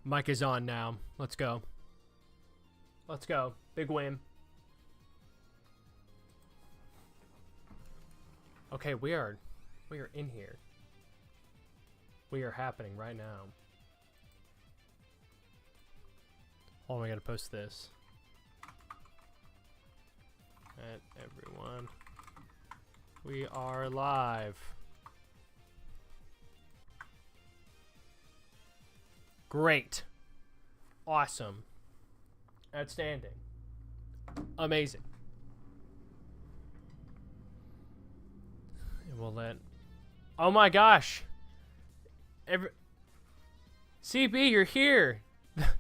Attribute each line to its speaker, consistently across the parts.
Speaker 1: Mic is on now. Let's go. Let's go. Big win. Okay, we are in here. We are happening right now. Oh, I gotta post this. At everyone. We are live. Great. Awesome. Outstanding. Amazing. And we'll let... Oh my gosh! CB, you're here!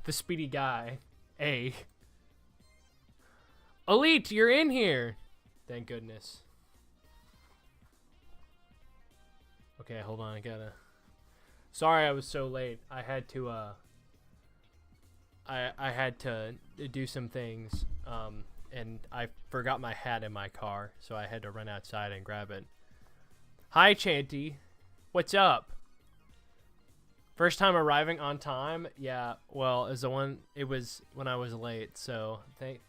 Speaker 1: The speedy guy. A. Elite, you're in here! Thank goodness. Okay, hold on, I gotta... Sorry I was so late. I had to, I had to do some things, and I forgot my hat in my car, so I had to run outside and grab it. Hi, Chanty. What's up? First time arriving on time? Yeah, well, it was when I was late, so thank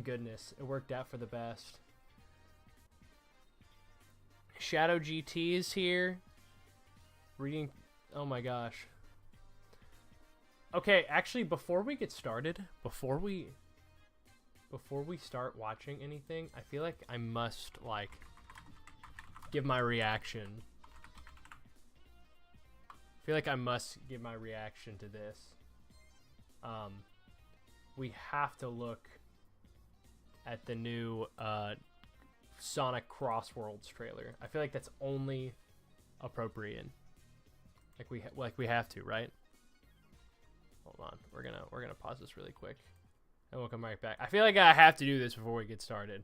Speaker 1: goodness. It worked out for the best. Shadow GT is here. Reading... Oh my gosh. Okay, actually, before we get started, before we start watching anything, I feel like I must, like, give my reaction. I feel like I must give my reaction to this. We have to look at the new Sonic Crossworlds trailer. I feel like that's only appropriate. Like we have to, right? Hold on, we're gonna pause this really quick, and we'll come right back. I feel like I have to do this before we get started.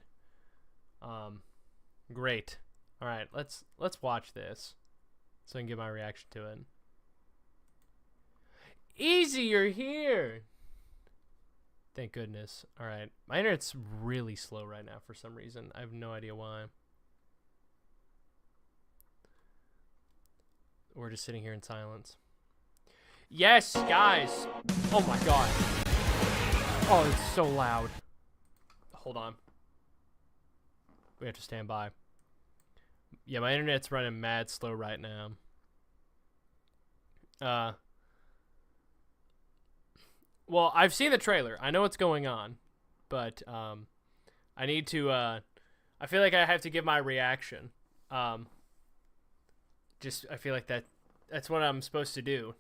Speaker 1: Great. All right, let's watch this, so I can give my reaction to it. Easy, you're here. Thank goodness. All right, my internet's really slow right now for some reason. I have no idea why. We're just sitting here in silence. Yes, guys. Oh my god. Oh, it's so loud. Hold on. We have to stand by. Yeah, my internet's running mad slow right now. Well, I've seen the trailer. I know what's going on. But, I need to, I feel like I have to give my reaction. I feel like that's what I'm supposed to do.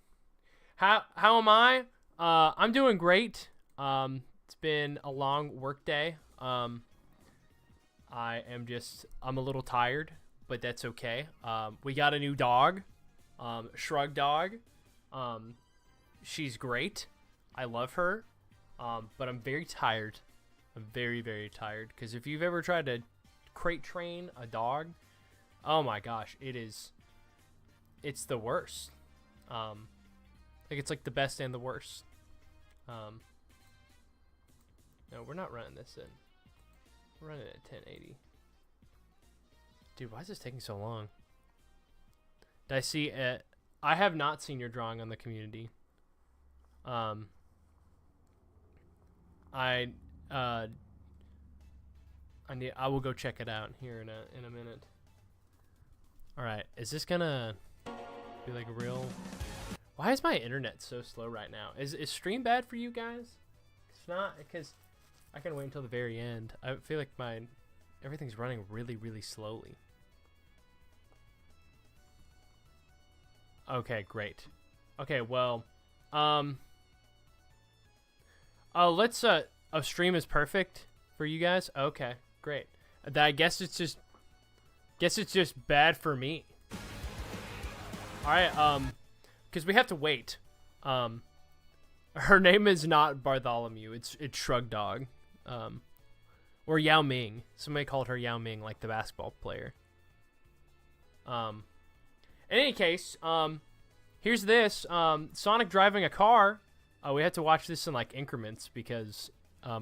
Speaker 1: How am I? I'm doing great. It's been a long work day. I'm a little tired, but that's okay. We got a new dog, Shrug Dog. She's great. I love her. But I'm very tired. I'm very, very tired. Because if you've ever tried to crate train a dog, oh my gosh, it's the worst. Like it's like the best and the worst. No, we're not running this in. We're running it at 1080. Dude, why is this taking so long? Did I see it? I have not seen your drawing on the community. I will go check it out here in a minute. All right, is this gonna be like a real... Why is my internet so slow right now? Is stream bad for you guys? It's not, because I can wait until the very end. I feel like everything's running really, really slowly. Okay, great. Okay, well, let's stream is perfect for you guys. Okay, great. I guess it's just bad for me. All right, because we have to wait. Her name is not Bartholomew. It's Shrug Dog, or Yao Ming. Somebody called her Yao Ming, like the basketball player. In any case, here's this. Sonic driving a car. We have to watch this in like increments because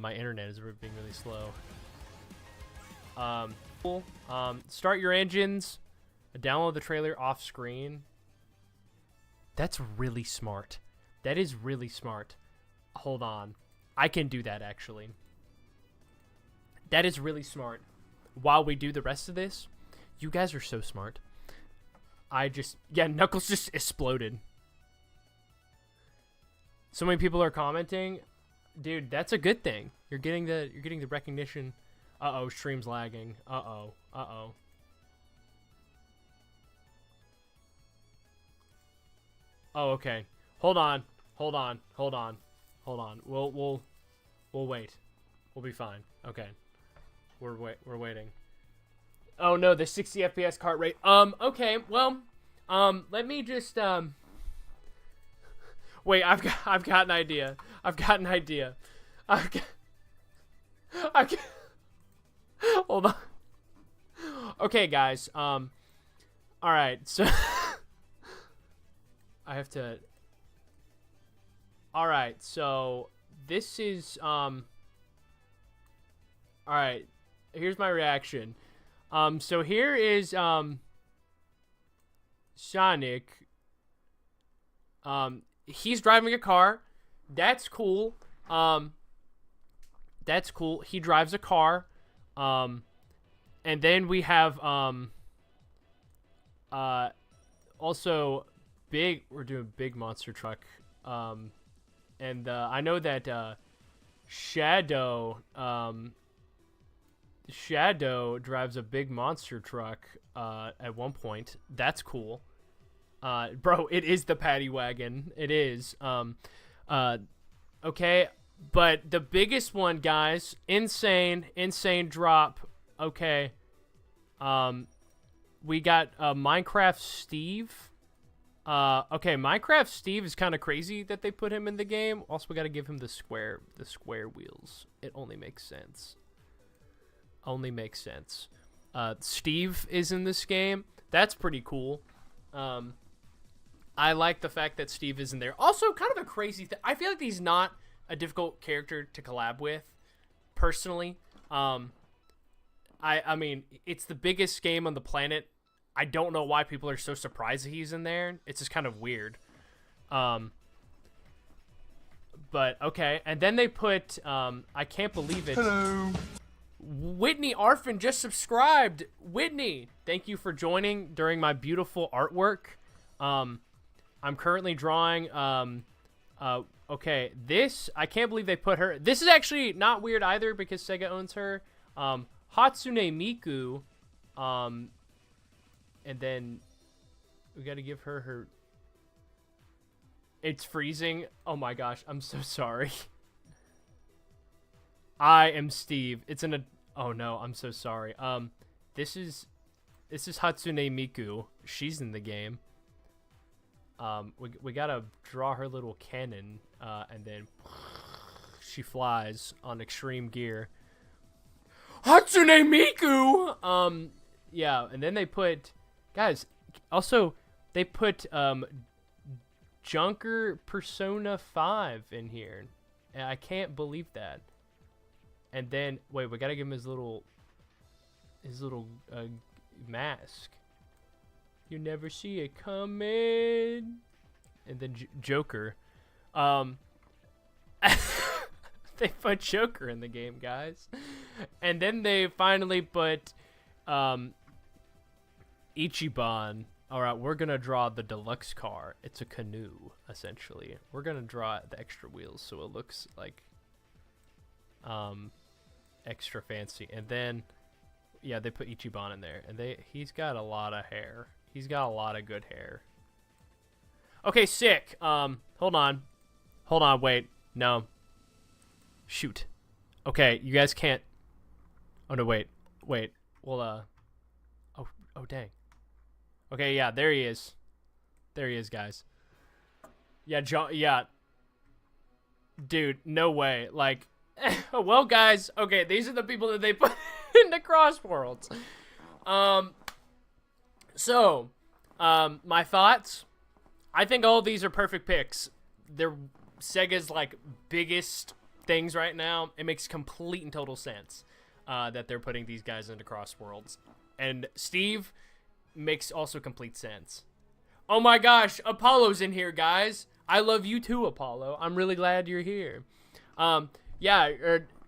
Speaker 1: my internet is being really slow. Cool. Start your engines. Download the trailer off screen. That's really smart. That is really smart. Hold on. I can do that, actually. That is really smart. While we do the rest of this, you guys are so smart. Yeah, Knuckles just exploded. So many people are commenting. Dude, that's a good thing. You're getting the recognition. Uh-oh, stream's lagging. Uh-oh. Uh-oh. Oh, okay. Hold on. Hold on. Hold on. Hold on. We'll wait. We'll be fine. Okay. We're waiting. Oh no, the 60 FPS cart rate. Okay. Well, let me just wait, I've got an idea. I've got an idea. Hold on. Okay, guys. All right. So I have to. All right. So this is all right. Here's my reaction. So here is Sonic. He's driving a car. That's cool. That's cool. He drives a car. And then we have also we're doing big monster truck. And I know that Shadow drives a big monster truck at one point. That's cool. Bro, it is the paddy wagon. It is. Okay, but the biggest one, guys, insane drop. Okay. We got Minecraft Steve. Okay, Minecraft Steve is kind of crazy that they put him in the game. Also, we got to give him the square wheels. It only makes sense. Steve is in this game. That's pretty cool. I like the fact that Steve is in there. Also, kind of a crazy thing. I feel like he's not a difficult character to collab with, personally. I mean, it's the biggest game on the planet. I don't know why people are so surprised that he's in there. It's just kind of weird. But, okay. And then they put, I can't believe it.
Speaker 2: Hello.
Speaker 1: Whitney Arfin just subscribed. Whitney, thank you for joining during my beautiful artwork. I'm currently drawing, okay, this, I can't believe they put her. This is actually not weird either because Sega owns her. Hatsune Miku, and then we got to give her. It's freezing. Oh my gosh, I'm so sorry. I am Steve. It's in a. Oh no, I'm so sorry. This is Hatsune Miku. She's in the game. We gotta draw her little cannon, and then she flies on extreme gear. Hatsune Miku. Yeah, and then they put, guys. Also, they put Junker Persona 5 in here, and I can't believe that. And then wait, we gotta give him his little mask. You never see it coming. And then Joker. They put Joker in the game, guys. And then they finally put Ichiban. Alright, we're gonna draw the deluxe car. It's a canoe, essentially. We're gonna draw the extra wheels so it looks like extra fancy. And then yeah, they put Ichiban in there. And he's got a lot of hair. He's got a lot of good hair. Okay, sick. Hold on, wait. No. Shoot. Okay, you guys can't. Oh no, wait. Well, oh dang. Okay, yeah, there he is. There he is, guys. Yeah, yeah. Dude, no way. Like, well, guys. Okay, these are the people that they put into Cross Worlds. So, my thoughts. I think all of these are perfect picks. They're Sega's like biggest things right now. It makes complete and total sense that they're putting these guys into Cross Worlds. And Steve makes also complete sense. Oh my gosh, Apollo's in here, guys. I love you too, Apollo. I'm really glad you're here. Yeah,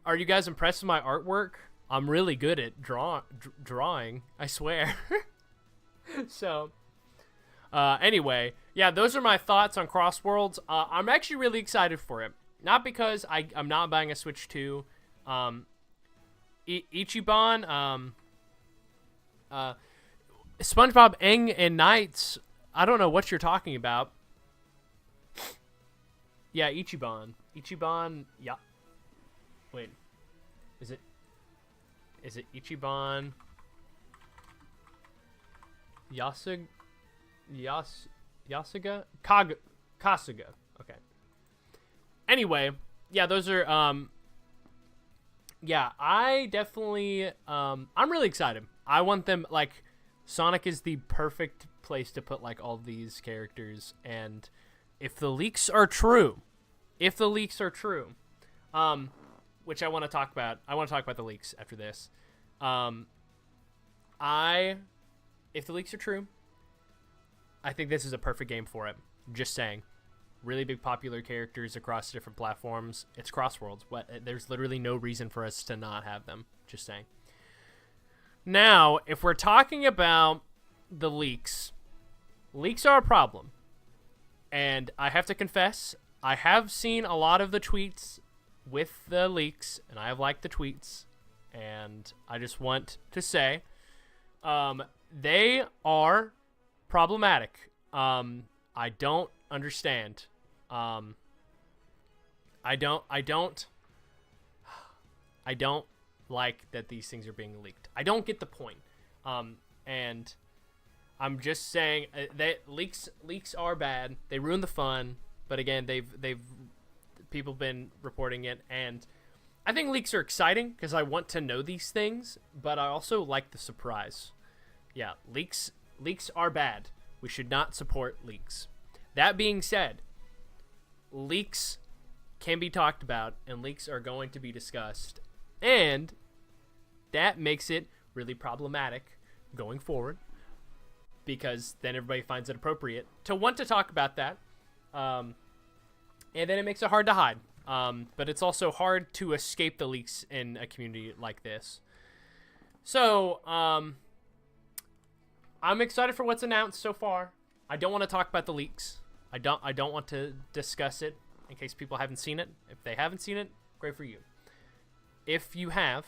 Speaker 1: are you guys impressed with my artwork? I'm really good at drawing, I swear. So, anyway, yeah, those are my thoughts on Crossworlds. I'm actually really excited for it. Not because I'm not buying a Switch 2. Ichiban, SpongeBob Eng and Knights, I don't know what you're talking about. Yeah, Ichiban. Ichiban, yeah. Wait. Is it Ichiban Yasuga? Kasuga. Okay. Anyway, yeah, those are yeah, I definitely I'm really excited. I want them, like, Sonic is the perfect place to put like all these characters, and if the leaks are true, which I want to talk about. I want to talk about the leaks after this. If the leaks are true, I think this is a perfect game for it. Just saying. Really big popular characters across different platforms. It's Crossworlds. There's literally no reason for us to not have them. Just saying. Now, if we're talking about the leaks are a problem. And I have to confess, I have seen a lot of the tweets with the leaks, and I have liked the tweets, and I just want to say they are problematic. I don't understand. I don't like that these things are being leaked. I don't get the point. And I'm just saying that leaks are bad. They ruin the fun. But again, people been reporting it, and I think leaks are exciting because I want to know these things, but I also like the surprise. Yeah, leaks are bad. We should not support leaks. That being said, leaks can be talked about, and leaks are going to be discussed, and that makes it really problematic going forward, because then everybody finds it appropriate to want to talk about that, and then it makes it hard to hide. But it's also hard to escape the leaks in a community like this. So, I'm excited for what's announced so far. I don't want to talk about the leaks. I don't want to discuss it in case people haven't seen it. If they haven't seen it, great for you. If you have,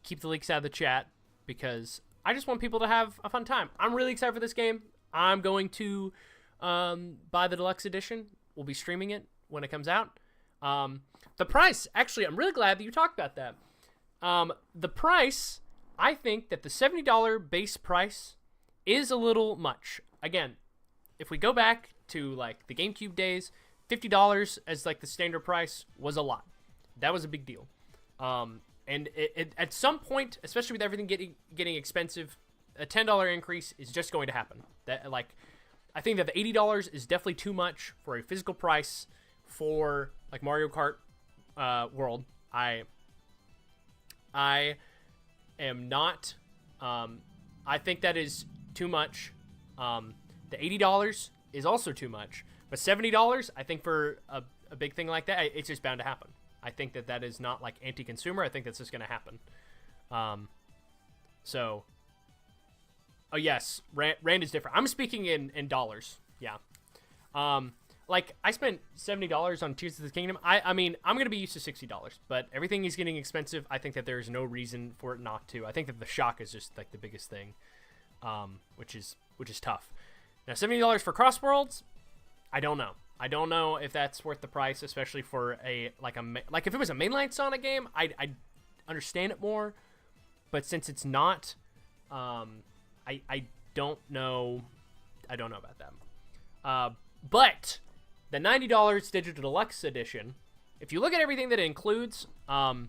Speaker 1: keep the leaks out of the chat, because I just want people to have a fun time. I'm really excited for this game. I'm going to buy the deluxe edition. We'll be streaming it when it comes out. The price, actually, I'm really glad that you talked about that. The price, I think that the $70 base price is a little much. Again, if we go back to like the GameCube days, $50 as like the standard price was a lot. That was a big deal. And it at some point, especially with everything getting expensive, a $10 increase is just going to happen. That, like, I think that the $80 is definitely too much for a physical price for like Mario Kart World. I am not. I think that is too much. The $80 is also too much, but $70, I think for a big thing like that, it's just bound to happen. I think that is not like anti-consumer. I think that's just going to happen. So, oh yes, Rand is different. I'm speaking in dollars. Yeah. Like, I spent $70 on Tears of the Kingdom. I mean, I'm going to be used to $60, but everything is getting expensive. I think that there's no reason for it not to. I think that the shock is just like the biggest thing, which is tough. Now, $70 for Crossworlds, I don't know. I don't know if that's worth the price, especially for like if it was a mainline Sonic game, I'd understand it more. But since it's not, I don't know. I don't know about that. But the $90 Digital Deluxe Edition, if you look at everything that it includes, I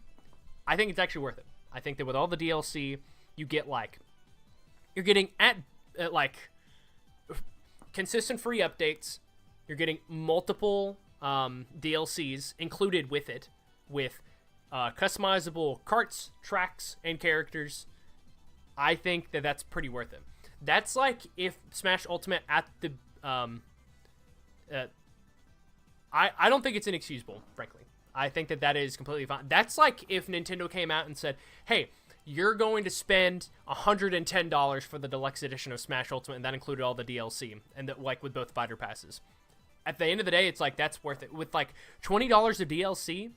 Speaker 1: think it's actually worth it. I think that with all the DLC, you're getting like consistent free updates. You're getting multiple DLCs included with it, with customizable carts, tracks, and characters. I think that that's pretty worth it. That's like if Smash Ultimate at the I don't think it's inexcusable, frankly. I think that is completely fine. That's like if Nintendo came out and said, hey, you're going to spend $110 for the deluxe edition of Smash Ultimate, and that included all the DLC, and like with both fighter passes. At the end of the day, it's like, that's worth it. With like $20 of DLC,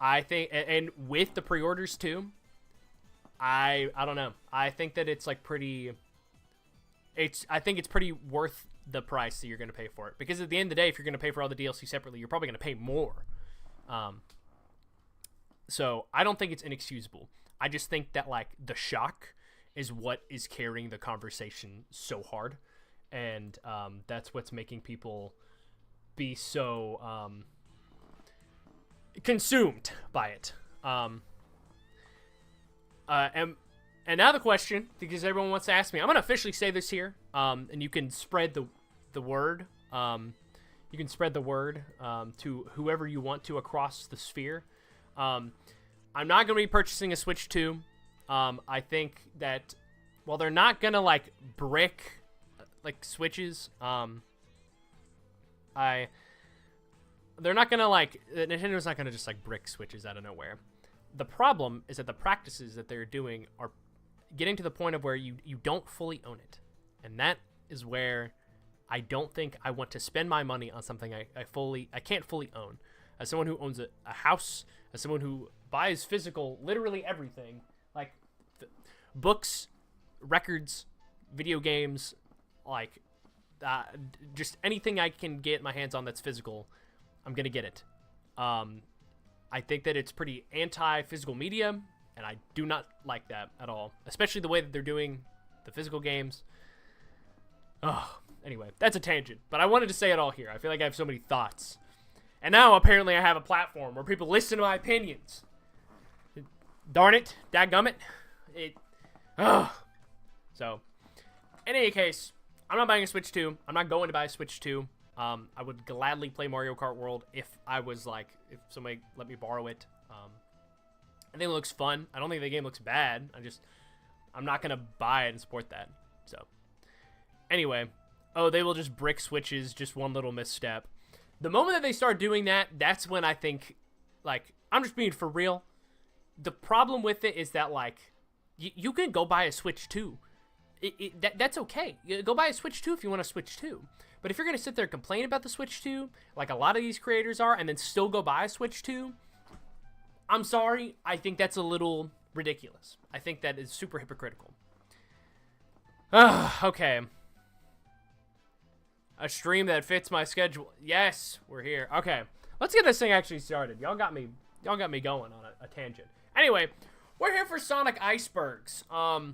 Speaker 1: I think, and with the pre-orders too, I don't know. I think that it's like pretty, I think it's pretty worth the price that you're going to pay for it. Because at the end of the day, if you're going to pay for all the DLC separately, you're probably going to pay more. So I don't think it's inexcusable. I just think that like the shock is what is carrying the conversation so hard. And that's what's making people be so consumed by it. And now the question, because everyone wants to ask me, I'm going to officially say this here, and you can spread the word. You can spread the word to whoever you want to across the sphere. I'm not going to be purchasing a Switch 2. I think that while they're not going to like brick like Switches, they're not going to like, Nintendo's not going to just like brick Switches out of nowhere. The problem is that the practices that they're doing are getting to the point of where you don't fully own it. And that is where I don't think I want to spend my money on something I can't fully own. As someone who owns a house, as someone who buys physical, literally everything, like books, records, video games, like just anything I can get my hands on that's physical, I'm going to get it. I think that it's pretty anti-physical media, and I do not like that at all, especially the way that they're doing the physical games. Oh, anyway, that's a tangent, but I wanted to say it all here. I feel like I have so many thoughts. And now, apparently, I have a platform where people listen to my opinions. Darn it. Dadgummit. So, in any case, I'm not buying a Switch 2. I'm not going to buy a Switch 2. I would gladly play Mario Kart World if if somebody let me borrow it. I think it looks fun. I don't think the game looks bad. I'm not going to buy it and support that. So, anyway. Oh, they will just brick Switches, just one little misstep. The moment that they start doing that, that's when I think, like, I'm just being for real. The problem with it is that, like, you can go buy a Switch 2. That's okay. Go buy a Switch 2 if you want a Switch 2. But if you're going to sit there and complain about the Switch 2, like a lot of these creators are, and then still go buy a Switch 2, I'm sorry. I think that's a little ridiculous. I think that is super hypocritical. Okay. A stream that fits my schedule. Yes, we're here. Okay, let's get this thing actually started. Y'all got me going on a tangent. Anyway, we're here for Sonic Icebergs. I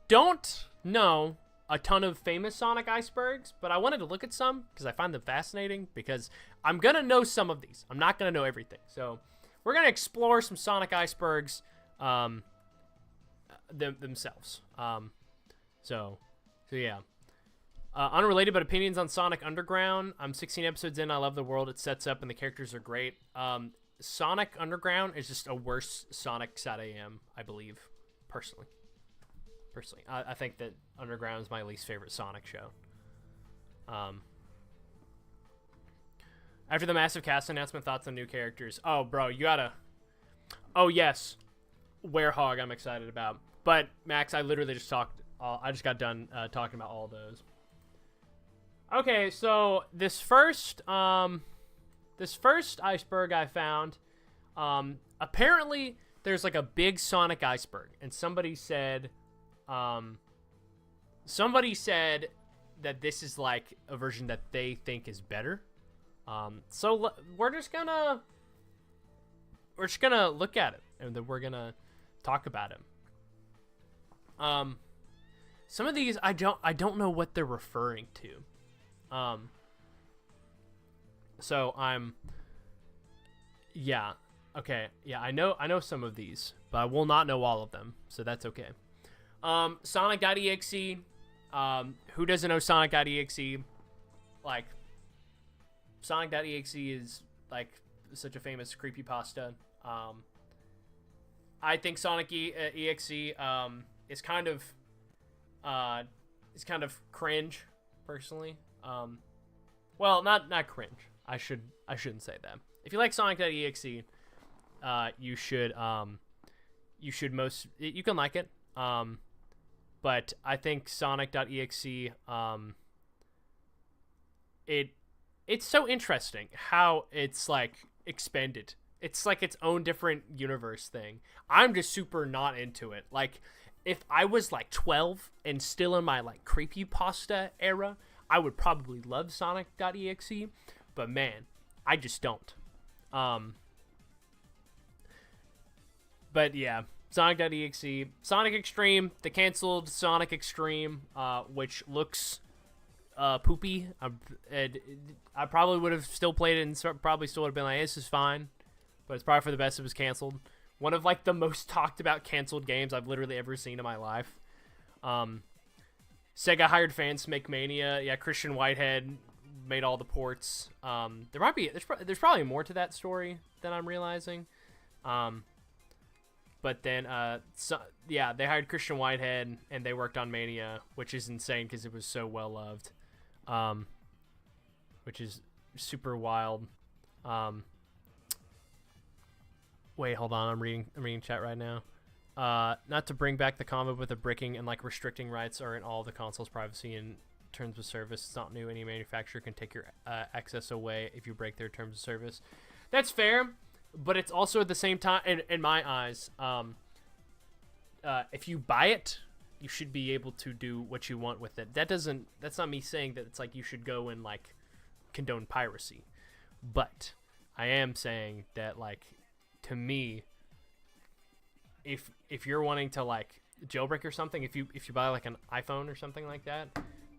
Speaker 1: don't know a ton of famous Sonic Icebergs, but I wanted to look at some because I find them fascinating, because I'm gonna know some of these. I'm not gonna know everything. So we're gonna explore some Sonic Icebergs themselves. So yeah. Unrelated, but opinions on Sonic Underground. I'm 16 episodes in. I love the world it sets up, and the characters are great. Sonic Underground is just a worse Sonic SatAM, I believe, personally. I think that Underground is my least favorite Sonic show. After the massive cast announcement, thoughts on new characters. Oh, bro, you gotta... Oh, yes. Werehog, I'm excited about. But, Max, I literally just talked... I just got done talking about all those. Okay, so this first iceberg I found, apparently there's like a big Sonic iceberg, and somebody said that this is like a version that they think is better. So we're just gonna look at it, and then we're gonna talk about it. Some of these I don't know what they're referring to. So okay. Yeah, I know some of these, but I will not know all of them, so that's okay. Sonic.exe. Who doesn't know Sonic.exe? Like, Sonic.exe is like such a famous creepypasta. I think Sonic.exe is kind of is kind of cringe, personally. Well, not cringe. I shouldn't say that. If you like Sonic.exe, you can like it. But I think Sonic.exe, it's so interesting how it's like expanded. It's like its own different universe thing. I'm just super not into it. Like, if I was like 12 and still in my like creepypasta era, I would probably love Sonic.exe, but man, I just don't. But yeah, Sonic.exe, Sonic Extreme, the canceled Sonic Extreme, which looks poopy. I probably would have still played it and probably still would have been like, this is fine, but it's probably for the best it was canceled. One of like the most talked about canceled games I've literally ever seen in my life. Sega hired fans to make Mania. Yeah, Christian Whitehead made all the ports. There's probably more to that story than I'm realizing. But then, they hired Christian Whitehead, and they worked on Mania, which is insane because it was so well loved, which is super wild. Wait, hold on, I'm reading chat right now. Not to bring back the combo with the bricking and like restricting rights are in all the console's privacy and terms of service. It's not new. Any manufacturer can take your access away if you break their terms of service. That's fair. But it's also at the same time, in my eyes, if you buy it, you should be able to do what you want with it. That's not me saying that it's like you should go and like condone piracy. But I am saying that, like, to me, if you're wanting to like jailbreak or something, if you buy like an iPhone or something like that,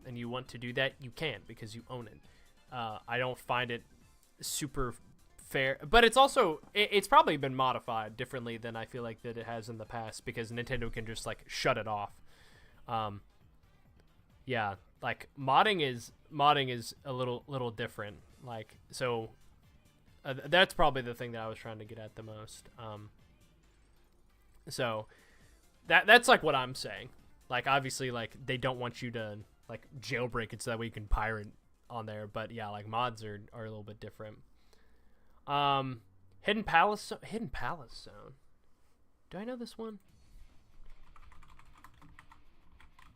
Speaker 1: and you want to do that, you can because you own it. I don't find it super fair, but it's probably been modified differently than I feel like that it has in the past because Nintendo can just like shut it off. Yeah, like modding is a little different. Like, so that's probably the thing that I was trying to get at the most. So that's like what I'm saying. Like, obviously, like they don't want you to like jailbreak it so that way you can pirate on there. But yeah, like mods are a little bit different. Hidden Palace Zone. Do I know this one?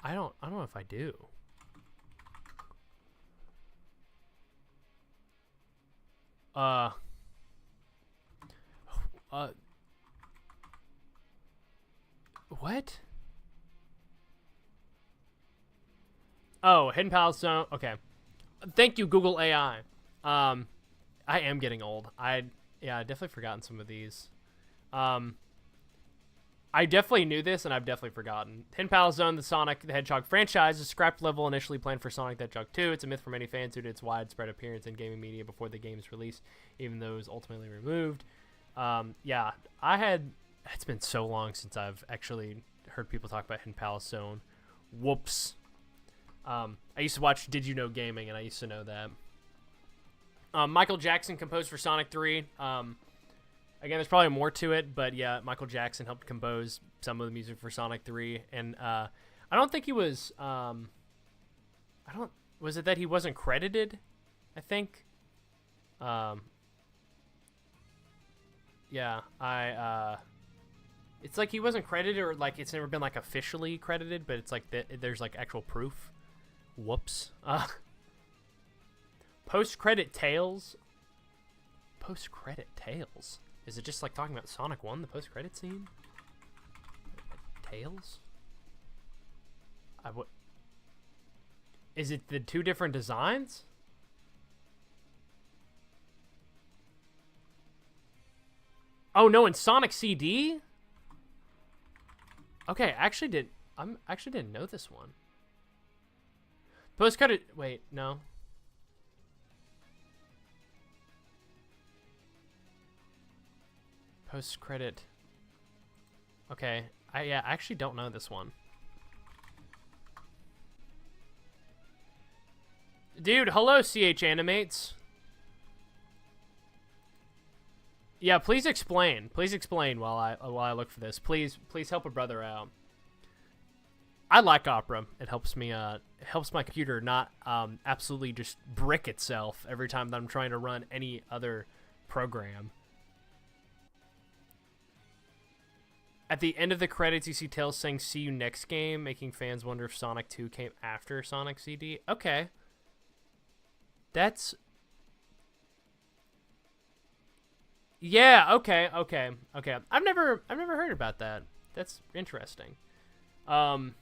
Speaker 1: I don't know if I do. What? Oh, Hidden Palace Zone. Okay. Thank you, Google AI. I am getting old. I definitely forgotten some of these. I definitely knew this, and I've definitely forgotten. Hidden Palace Zone, the Sonic the Hedgehog franchise, is a scrapped level initially planned for Sonic the Hedgehog 2. It's a myth for many fans due to its widespread appearance in gaming media before the game's release, even though it was ultimately removed. Yeah, it's been so long since I've actually heard people talk about Hidden Palace Zone. Whoops. I used to watch Did You Know Gaming, and I used to know that. Michael Jackson composed for Sonic 3. Again, there's probably more to it, but yeah, Michael Jackson helped compose some of the music for Sonic 3, and I don't think he was. Was it that he wasn't credited? I think. Yeah, it's like he wasn't credited, or like it's never been like officially credited, but it's like there's like actual proof. Whoops. Post-credit tales. Post-credit tales. Is it just like talking about Sonic 1, the post-credit scene? Tales? Is it the two different designs? Oh no, in Sonic CD? Okay, I actually didn't know this one. Post-credit. Wait, no. Post-credit. Okay, I actually don't know this one. Dude, hello, CH Animates. Yeah, please explain. Please explain while I look for this. Please help a brother out. I like Opera. It helps me. It helps my computer not absolutely just brick itself every time that I'm trying to run any other program. At the end of the credits, you see Tails saying "See you next game," making fans wonder if Sonic 2 came after Sonic CD. Okay, that's yeah. Okay. I've never heard about that. That's interesting. Okay,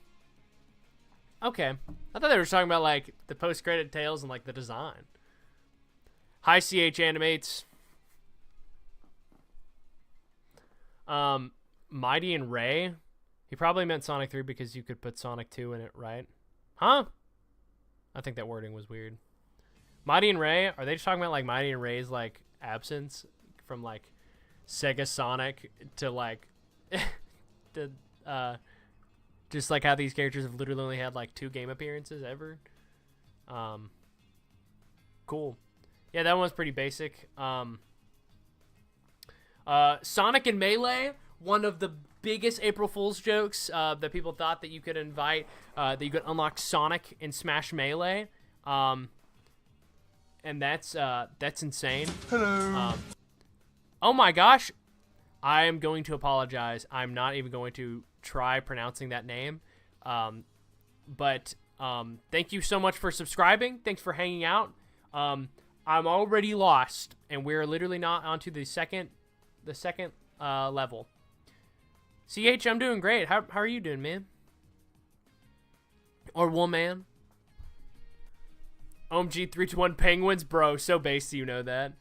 Speaker 1: I thought they were talking about like the post-credit Tails and like the design. Hi, CH Animates. Mighty and Ray. He probably meant Sonic 3 because you could put Sonic 2 in it, right? Huh? I think that wording was weird. Mighty and Ray, are they just talking about like Mighty and Ray's like absence from like Sega Sonic to like to just like how these characters have literally only had like 2 game appearances ever? Cool. Yeah, that one was pretty basic. Sonic and Melee, one of the biggest April Fool's jokes that people thought that you could invite, that you could unlock Sonic in Smash Melee. And that's insane.
Speaker 2: Hello.
Speaker 1: Oh my gosh. I am going to apologize. I'm not even going to try pronouncing that name. But thank you so much for subscribing. Thanks for hanging out. I'm already lost, and we're literally not onto the second level. CH, I'm doing great. How are you doing, man? Or woman? OMG 321 Penguins, bro. So base, you know that.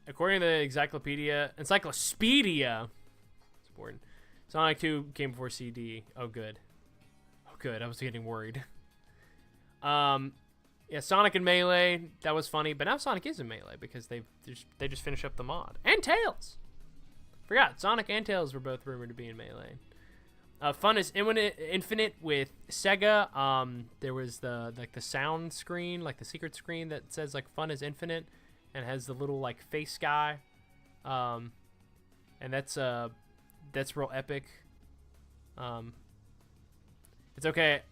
Speaker 1: According to the Encyclopedia, it's important. Sonic 2 came before CD. Oh, good. Oh, good. I was getting worried. Yeah, Sonic and Melee, that was funny, but now Sonic is in Melee because they just finished up the mod. And Tails! Forgot, Sonic and Tails were both rumored to be in Melee. Fun is infinite with Sega. There was the sound screen, like the secret screen that says like fun is infinite and has the little like face guy. And that's real epic. It's okay.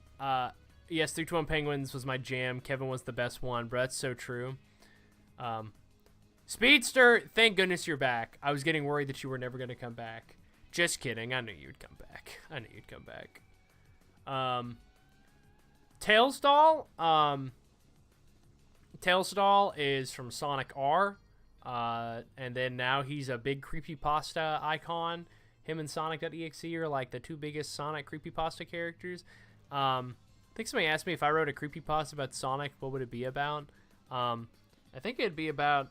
Speaker 1: Yes, 321 Penguins was my jam. Kevin was the best one, bro. That's so true. Speedster, thank goodness you're back. I was getting worried that you were never going to come back. Just kidding. I knew you'd come back. Tails Doll. Tails Doll is from Sonic R. And then now he's a big creepypasta icon. Him and Sonic.exe are like the 2 biggest Sonic creepypasta characters. I think somebody asked me if I wrote a creepypasta about Sonic, what would it be about? I think it'd be about,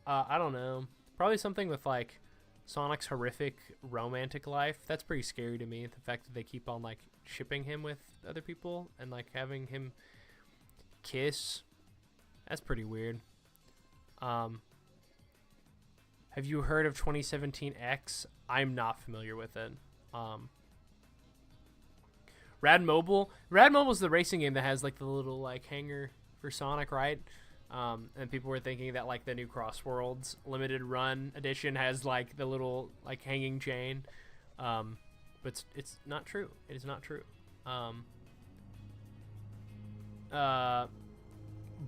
Speaker 1: I don't know, probably something with like Sonic's horrific romantic life. That's pretty scary to me, the fact that they keep on like shipping him with other people and like having him kiss. That's pretty weird. Have you heard of 2017 X? I'm not familiar with it. Rad Mobile is the racing game that has like the little like hanger for Sonic, right? And people were thinking that like the new Crossworlds limited run edition has like the little like hanging chain, but it's not true. It is not true.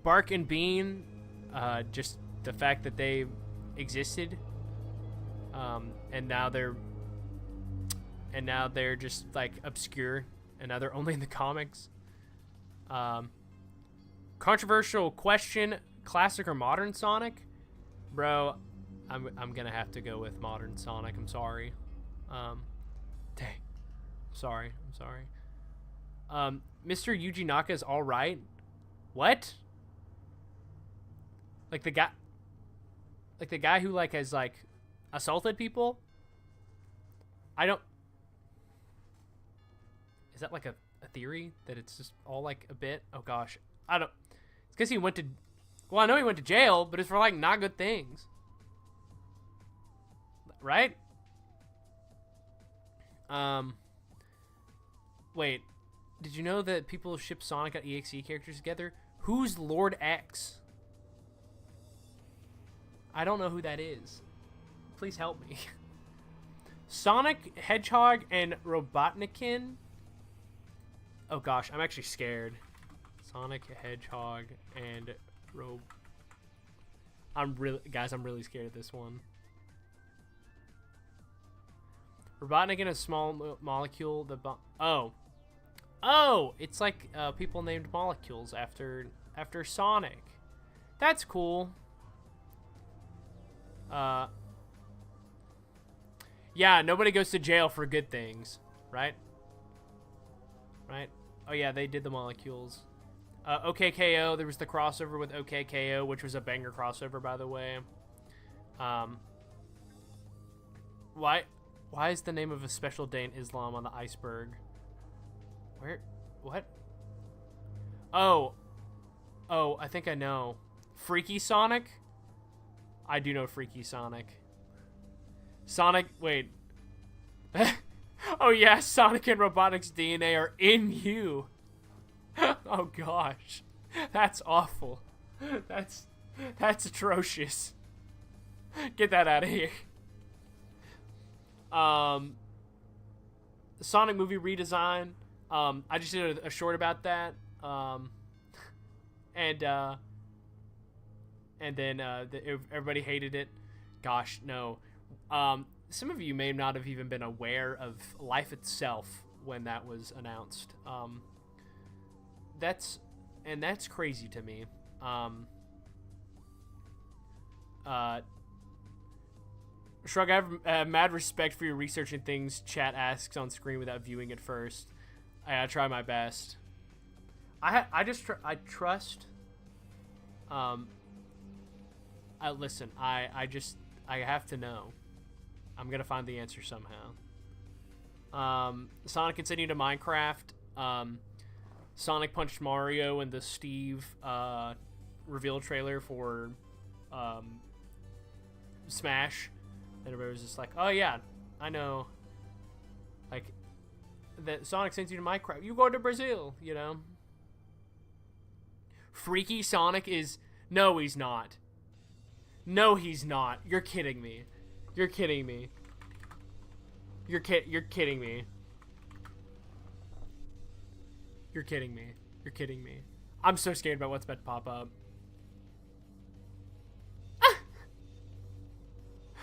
Speaker 1: Bark and Bean, just the fact that they existed, and now they're just like obscure. And now they're only in the comics. Controversial question: classic or modern Sonic? Bro, I'm gonna have to go with modern Sonic. I'm sorry. Dang. I'm sorry. Mr. Yuji Naka is all right. What? Like the guy who like has like assaulted people? I don't. Is that like a theory that it's just all like a bit? Oh gosh, I don't. It's because he went to. Well, I know he went to jail, but it's for like not good things, right? Wait, did you know that people ship Sonic.exe characters together? Who's Lord X? I don't know who that is. Please help me. Sonic Hedgehog and Robotnikin. Oh gosh, I'm actually scared. Sonic Hedgehog and I'm really scared of this one. Robotnikin, a small molecule. Oh, it's like people named molecules after Sonic. That's cool. Yeah, nobody goes to jail for good things, right? Right? Oh yeah, they did the molecules. OKKO, there was the crossover with OKKO, which was a banger crossover, by the way. Why is the name of a special day in Islam on the iceberg? Where? What? Oh, I think I know. Freaky Sonic? I do know Freaky Sonic. Sonic, wait. Oh yeah, Sonic and Robotnik's DNA are in you. Oh gosh. That's awful. That's atrocious. Get that out of here. Sonic movie redesign. I just did a short about that. And then everybody hated it. Gosh, no. Some of you may not have even been aware of Life Itself when that was announced. That's crazy to me. Shrug, I have mad respect for your researching things chat asks on screen without viewing it first. I try my best. I trust. Listen, I have to know. I'm gonna find the answer somehow. Sonic continued to Minecraft. Sonic punched Mario in the Steve reveal trailer for Smash. And everybody was just like, oh yeah, I know. Like, that Sonic sends you to Minecraft. You go to Brazil, you know? Freaky Sonic is... No, he's not. No, he's not. You're kidding me. You're kidding me. You're kidding me. You're kidding me. You're kidding me. I'm so scared about what's about to pop up.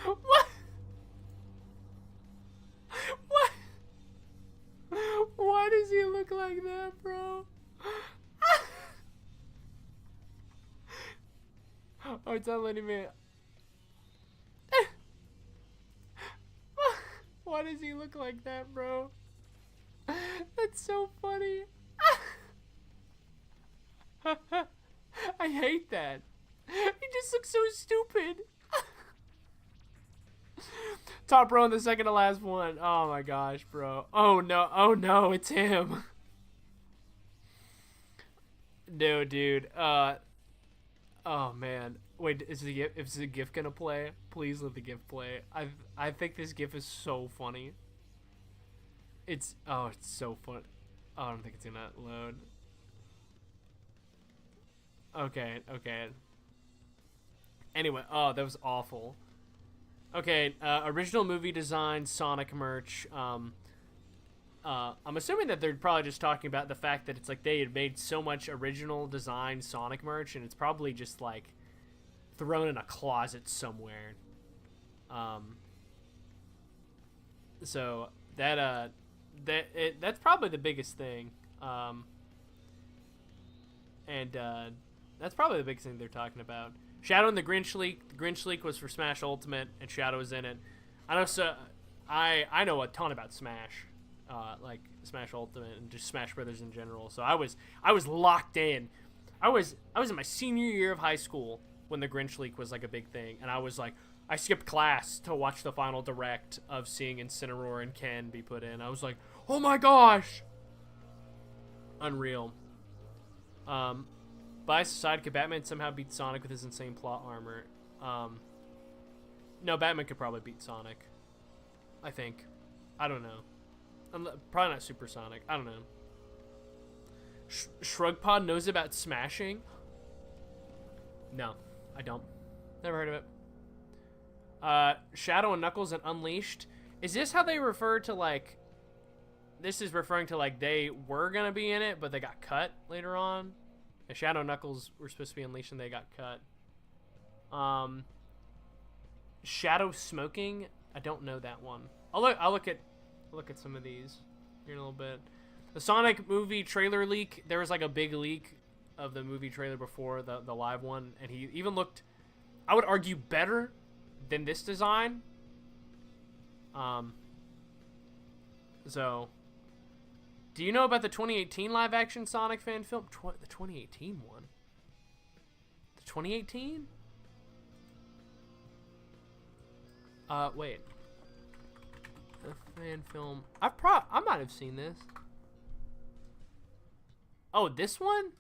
Speaker 1: What? What? Why does he look like that, bro? Oh, it's not letting me... Why does he look like that, bro? That's so funny. I hate that. He just looks so stupid. Top row in the second to last one. Oh my gosh, bro. Oh no, it's him. No, dude. Oh man. Wait, is the GIF gonna play? Please let the GIF play. I think this GIF is so funny. It's so fun. Oh, I don't think it's gonna load. Okay. Anyway, oh, that was awful. Okay, original movie design, Sonic merch. I'm assuming that they're probably just talking about the fact that it's like they had made so much original design Sonic merch, and it's probably just like thrown in a closet somewhere. So that's probably the biggest thing. That's probably the biggest thing they're talking about. Shadow and the Grinch leak. The Grinch leak was for Smash Ultimate, and Shadow was in it. I know a ton about Smash, like Smash Ultimate and just Smash Brothers in general. So I was locked in. I was in my senior year of high school when the Grinch leak was like a big thing, and I was like, I skipped class to watch the final direct of seeing Incineroar and Ken be put in. I was like, oh my gosh, unreal. Bias aside, could Batman somehow beat Sonic with his insane plot armor? No, Batman could probably beat Sonic. I think. I don't know. Probably not Super Sonic. I don't know. Shrugpod knows about smashing? No, I don't. Never heard of it. Shadow and Knuckles and Unleashed. Is this how they refer to, like... This is referring to, like, they were going to be in it, but they got cut later on? And Shadow Knuckles were supposed to be unleashed and they got cut. Shadow Smoking? I don't know that one. I'll look at some of these here in a little bit. The Sonic movie trailer leak. There was like a big leak of the movie trailer before the live one, and he even looked, I would argue, better than this design. So, do you know about the 2018 live action Sonic fan film? The 2018 one. The 2018? Wait. The fan film. I might have seen this. Oh, this one?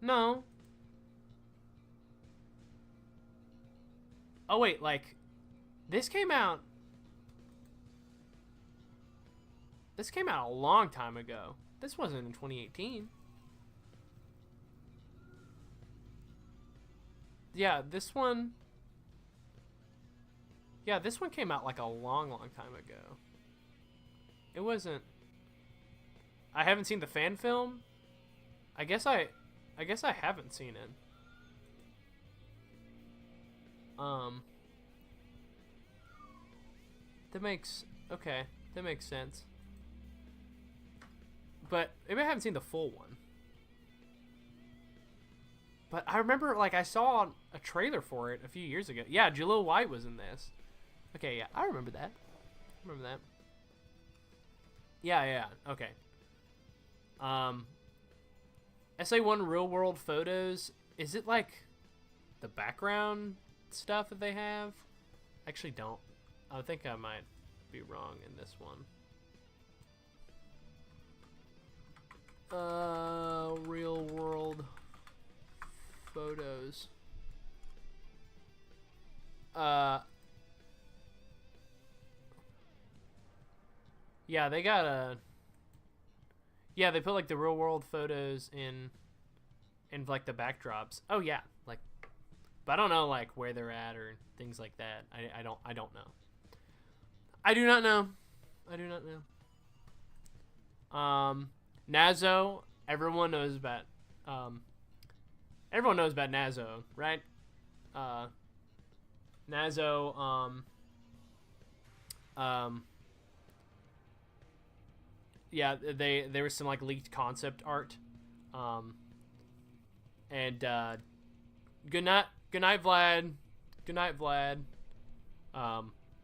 Speaker 1: No. Oh, wait, like, this came out a long time ago. This wasn't in 2018. Yeah, this one came out like a long time ago. It wasn't. I haven't seen the fan film. I guess I haven't seen it. That makes sense. But maybe I haven't seen the full one. But I remember, like, I saw a trailer for it a few years ago. Yeah, Jalil White was in this. Okay, yeah, I remember that. Yeah, okay. SA1 real world photos. Is it like the background stuff that they have? Actually, don't. I think I might be wrong in this one. Real world photos. Yeah, they got a. Yeah, they put like the real world photos in like the backdrops. Oh yeah, like, but I don't know like where they're at or things like that. I don't know. I do not know. Nazo, everyone knows about Nazo, right? Nazo, yeah, there was some like leaked concept art, and good night Vlad,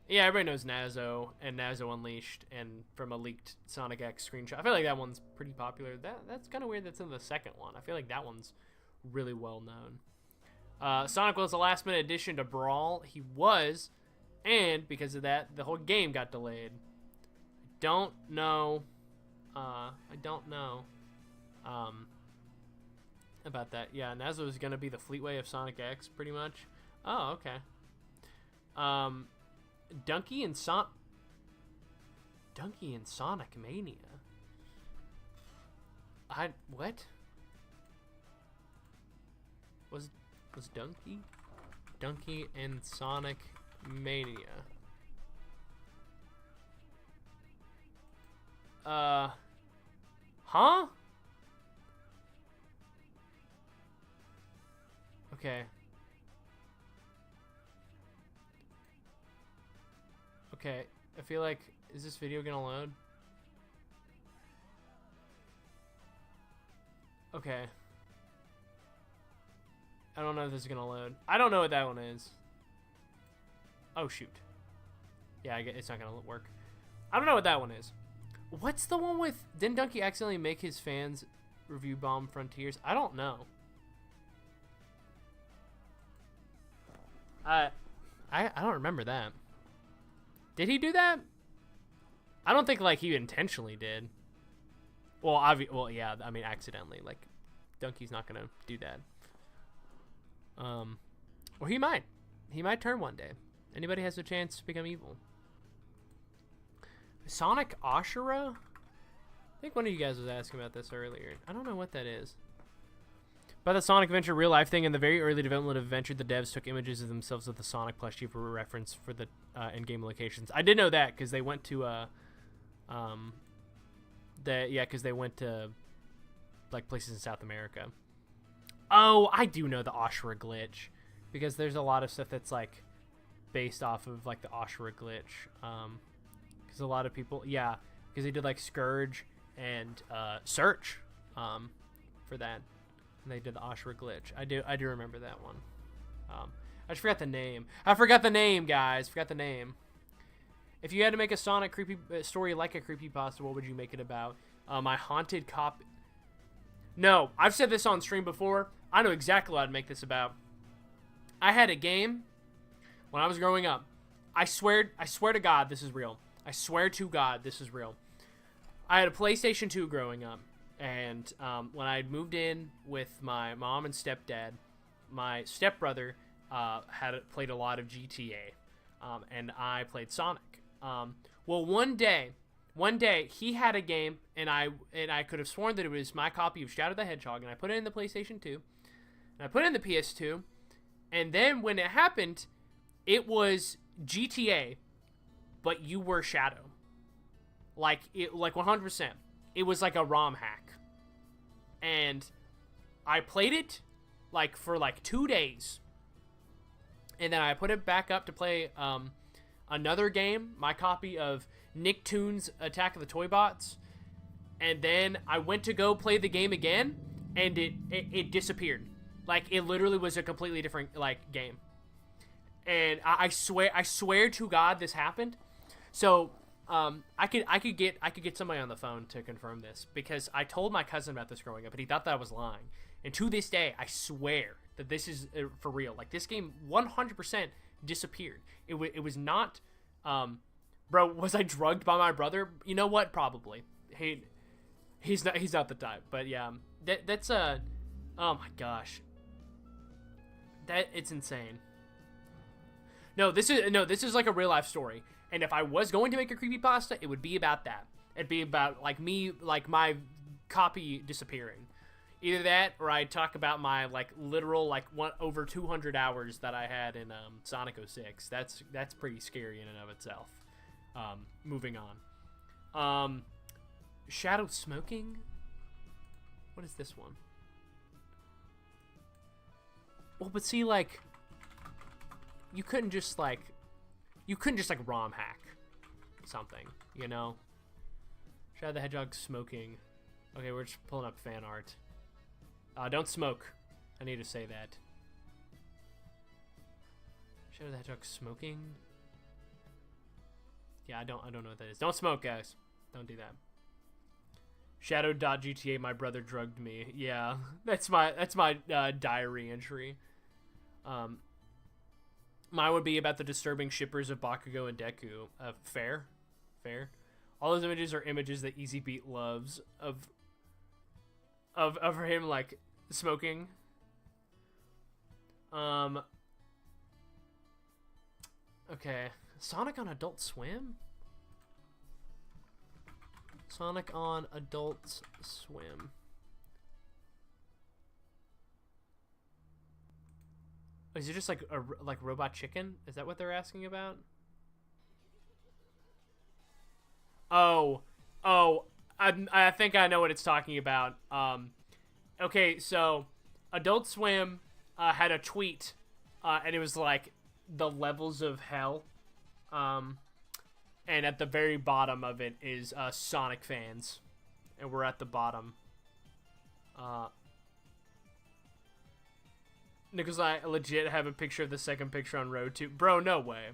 Speaker 1: yeah, everybody knows Nazo and Nazo Unleashed, and from a leaked Sonic X screenshot. I feel like that one's pretty popular. That's kind of weird that's in the second one. I feel like that one's really well known. Sonic was a last minute addition to Brawl. He was, and because of that, the whole game got delayed. I don't know about that. Yeah, Nazo is gonna be the Fleetway of Sonic X, pretty much. Oh, okay. Donkey and Sonic Mania. What? Was Donkey and Sonic Mania? Huh? Okay. Okay, I feel like, is this video gonna load? Okay. I don't know if this is gonna load. I don't know what that one is. Oh, shoot. Yeah, it's not gonna work. I don't know what that one is. What's the one with... Didn't Donkey accidentally make his fans review Bomb Frontiers? I don't know. I don't remember that. Did he do that? I don't think, like, he intentionally did. Well, yeah, I mean, accidentally. Like, Donkey's not gonna do that. Or he might. He might turn one day. Anybody has a chance to become evil. Sonic Ashura? I think one of you guys was asking about this earlier. I don't know what that is. By the Sonic Adventure real life thing, in the very early development of Adventure, the devs took images of themselves with the Sonic plushie for reference for the in-game locations. I did know that because they went to because they went to like places in South America. Oh, I do know the Ashura glitch because there's a lot of stuff that's like based off of like the Ashura glitch. Because a lot of people, because they did like Scourge and Search for that, and they did the Ashura glitch. I do remember that one. I just forgot the name. I forgot the name, guys. Forgot the name. If you had to make a Sonic creepy story like a creepypasta, what would you make it about? My haunted copy. No, I've said this on stream before. I know exactly what I'd make this about. I had a game when I was growing up. I swear to God, this is real. I swear to God, this is real. I had a PlayStation 2 growing up, and when I moved in with my mom and stepdad, my stepbrother had played a lot of GTA, and I played Sonic. Well, one day he had a game, and I could have sworn that it was my copy of Shadow the Hedgehog, and I put it in the PlayStation 2, and I put it in the PS2, and then when it happened, it was GTA, but you were Shadow, like 100%. It was like a ROM hack, and I played it like for like 2 days. And then I put it back up to play another game, my copy of Nicktoons Attack of the Toy Bots. And then I went to go play the game again, and it disappeared. Like, it literally was a completely different, like, game. And I swear to God this happened. So, I could get somebody on the phone to confirm this, because I told my cousin about this growing up, and he thought that I was lying. And to this day, I swear that this is for real. Like, this game 100% disappeared. It was not, bro, was I drugged by my brother? You know what? Probably. He's not the type. But yeah, that's oh my gosh. It's insane. No, this is like a real life story. And if I was going to make a creepypasta, it would be about that. It'd be about like me, like my copy disappearing. Either that, or I'd talk about my like literal like over 200 hours that I had in Sonic 06. That's pretty scary in and of itself. Moving on. Shadow smoking. What is this one? Well, but see, like, you couldn't just like ROM hack something, you know? Shadow the Hedgehog smoking. Okay, we're just pulling up fan art. Don't smoke. I need to say that. Shadow the Hedgehog smoking. Yeah, I don't know what that is. Don't smoke, guys. Don't do that. Shadow.GTA, my brother drugged me. Yeah, that's my diary entry. Mine would be about the disturbing shippers of Bakugo and Deku. Fair. All those images are images that Easy Beat loves of him like smoking. Okay, Sonic on Adult Swim. Sonic on Adult Swim. Is it just like Robot Chicken? Is that what they're asking about? Oh, I think I know what it's talking about. Okay, so Adult Swim had a tweet, and it was like the levels of hell, and at the very bottom of it is Sonic fans, and we're at the bottom. Nicholas, I legit have a picture of the second picture on Road 2. Bro, no way.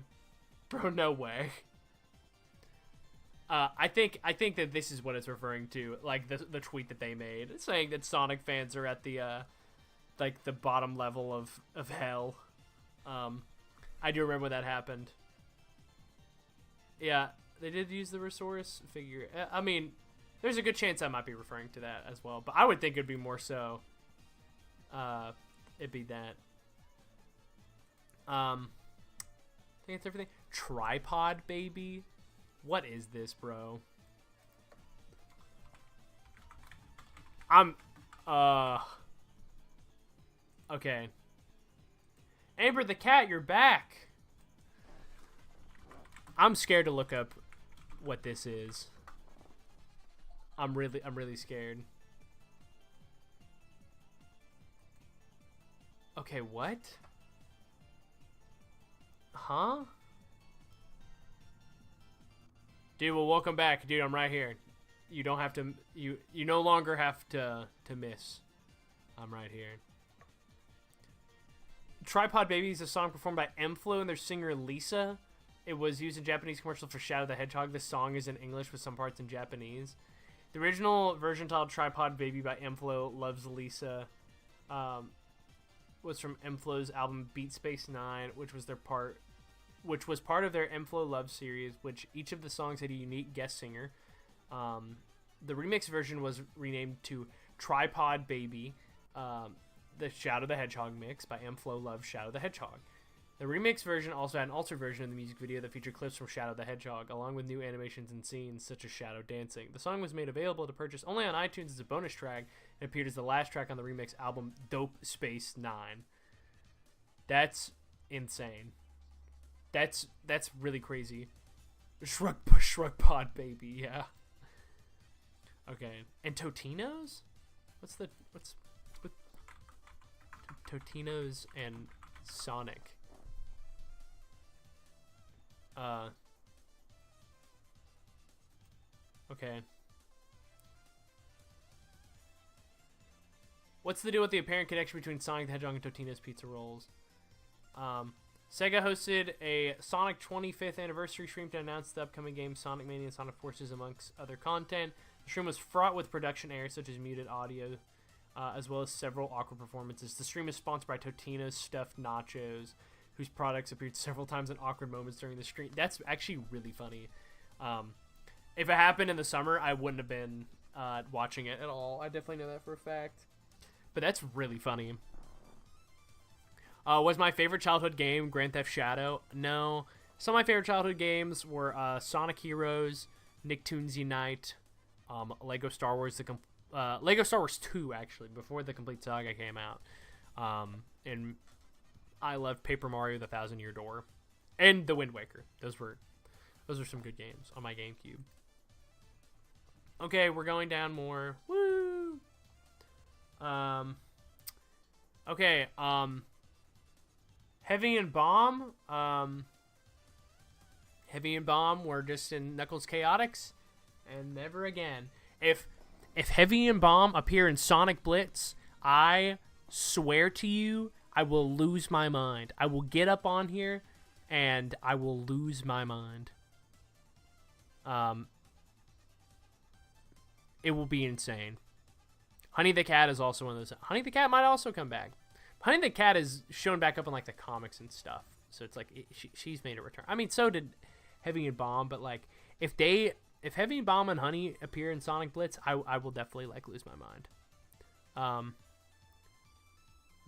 Speaker 1: I think that this is what it's referring to, like the tweet that they made, saying that Sonic fans are at the like the bottom level of hell. I do remember when that happened. Yeah, they did use the Resource figure. I mean, there's a good chance I might be referring to that as well, but I would think it'd be more so. It'd be that. I think it's everything. Tripod baby. What is this, bro? Okay. Amber the cat, you're back. I'm scared to look up what this is. I'm really scared. Okay, what? Huh? Dude, well, welcome back. Dude, I'm right here. You don't have to... You no longer have to miss. I'm right here. Tripod Baby is a song performed by M-Flo and their singer Lisa. It was used in Japanese commercial for Shadow the Hedgehog. This song is in English with some parts in Japanese. The original version titled Tripod Baby by M-Flo Loves Lisa was from M-Flo's album Beat Space 9, which was part of their M-Flo Love series, which each of the songs had a unique guest singer. The remix version was renamed to Tripod Baby, the Shadow the Hedgehog mix by M-Flo Loves Shadow the Hedgehog. The remix version also had an altered version of the music video that featured clips from Shadow the Hedgehog, along with new animations and scenes such as Shadow dancing. The song was made available to purchase only on iTunes as a bonus track and appeared as the last track on the remix album Dope Space 9. That's insane. That's really crazy. Shrug Pod Baby, yeah. Okay, and Totino's? What's with Totino's and Sonic? Okay. What's the deal with the apparent connection between Sonic the Hedgehog and Totino's Pizza Rolls? Sega hosted a Sonic 25th anniversary stream to announce the upcoming game Sonic Mania and Sonic Forces amongst other content. The stream was fraught with production errors such as muted audio, as well as several awkward performances. The stream is sponsored by Totino's Stuffed Nachos, whose products appeared several times in awkward moments during the stream. That's actually really funny. If it happened in the summer, I wouldn't have been watching it at all. I definitely know that for a fact. But that's really funny. Was my favorite childhood game Grand Theft Shadow? No. Some of my favorite childhood games were Sonic Heroes, Nicktoons Unite, Lego Star Wars, Lego Star Wars 2, actually, before the Complete Saga came out. And I loved Paper Mario: The Thousand Year Door, and The Wind Waker. Those were some good games on my GameCube. Okay, we're going down more. Woo! Okay, Heavy and Bomb. Heavy and Bomb were just in Knuckles Chaotix, and never again. If Heavy and Bomb appear in Sonic Blitz, I swear to you, I will lose my mind. I will get up on here, and I will lose my mind. It will be insane. Honey the Cat is also one of those. Honey the Cat might also come back. Honey the Cat is shown back up in like the comics and stuff, so it's like she's made a return. I mean, so did Heavy and Bomb, but like if Heavy and Bomb and Honey appear in Sonic Blitz, I will definitely like lose my mind.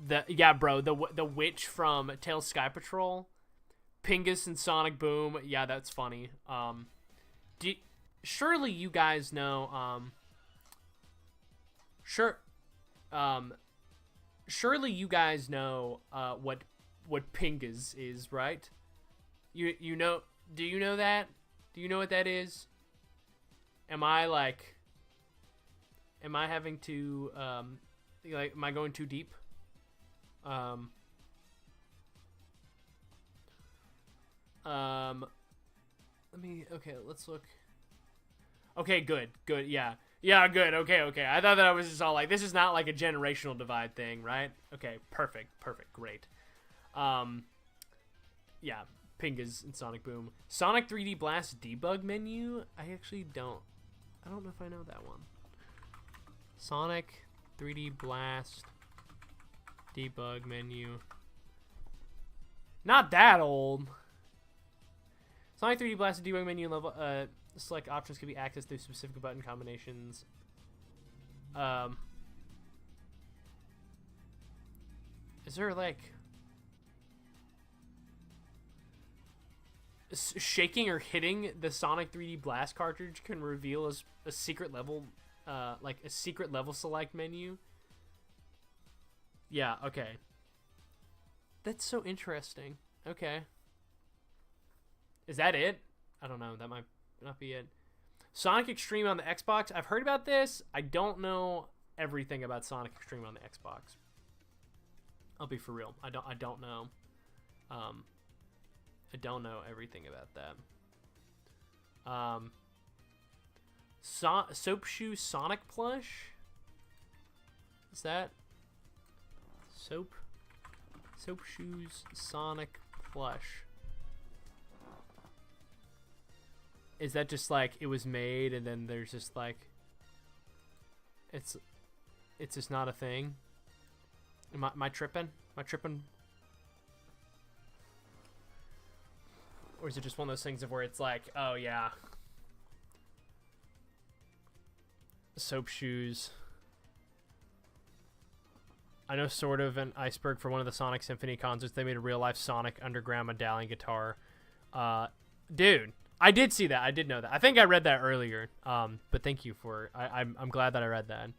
Speaker 1: The witch from Tails Sky Patrol, Pingus and Sonic Boom. Yeah, that's funny. Surely you guys know. Surely you guys know what Pingus is, right? You know? Do you know that? Do you know what that is? Am I having to am I going too deep? Let's look. Okay, good, yeah, good, okay. I thought that I was just all like, this is not like a generational divide thing, right? Okay, perfect, great. Yeah, Pingas and Sonic Boom. Sonic 3D Blast debug menu? I don't know if I know that one. Sonic 3D Blast debug menu. Not that old. Sonic 3D Blast debug menu level. Select options can be accessed through specific button combinations. Is there like shaking or hitting the Sonic 3D Blast cartridge can reveal a secret level, like a secret level select menu? Yeah, okay. That's so interesting. Okay. Is that it? I don't know. That might not be it. Sonic Extreme on the Xbox. I've heard about this. I don't know everything about Sonic Extreme on the Xbox. I'll be for real. I don't know. I don't know everything about that. Soap Shoe Sonic plush. Is that Soap Shoes Sonic plush? Is that just like it was made and then there's just like it's just not a thing? Am I tripping? Am I tripping? Or is it just one of those things of where it's like, oh yeah, Soap Shoes. I know sort of an Iceberg for one of the Sonic Symphony concerts. They made a real life Sonic Underground medallion guitar. Dude, I did see that. I did know that. I think I read that earlier. But thank you for. I'm glad that I read that.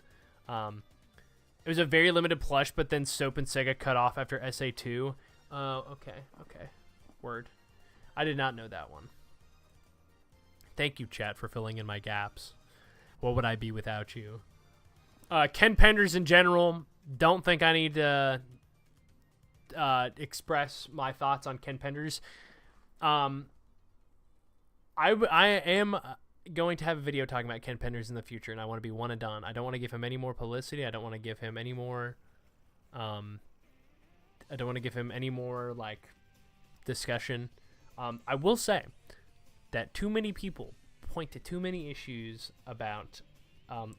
Speaker 1: It was a very limited plush, but then Soap and Sega cut off after SA2. Okay. Word. I did not know that one. Thank you, chat, for filling in my gaps. What would I be without you? Ken Penders in general. Don't think I need to express my thoughts on Ken Penders. I am going to have a video talking about Ken Penders in the future, and I want to be one and done. I don't want to give him any more publicity. I don't want to give him any more. I don't want to give him any more like discussion. I will say that too many people point to too many issues about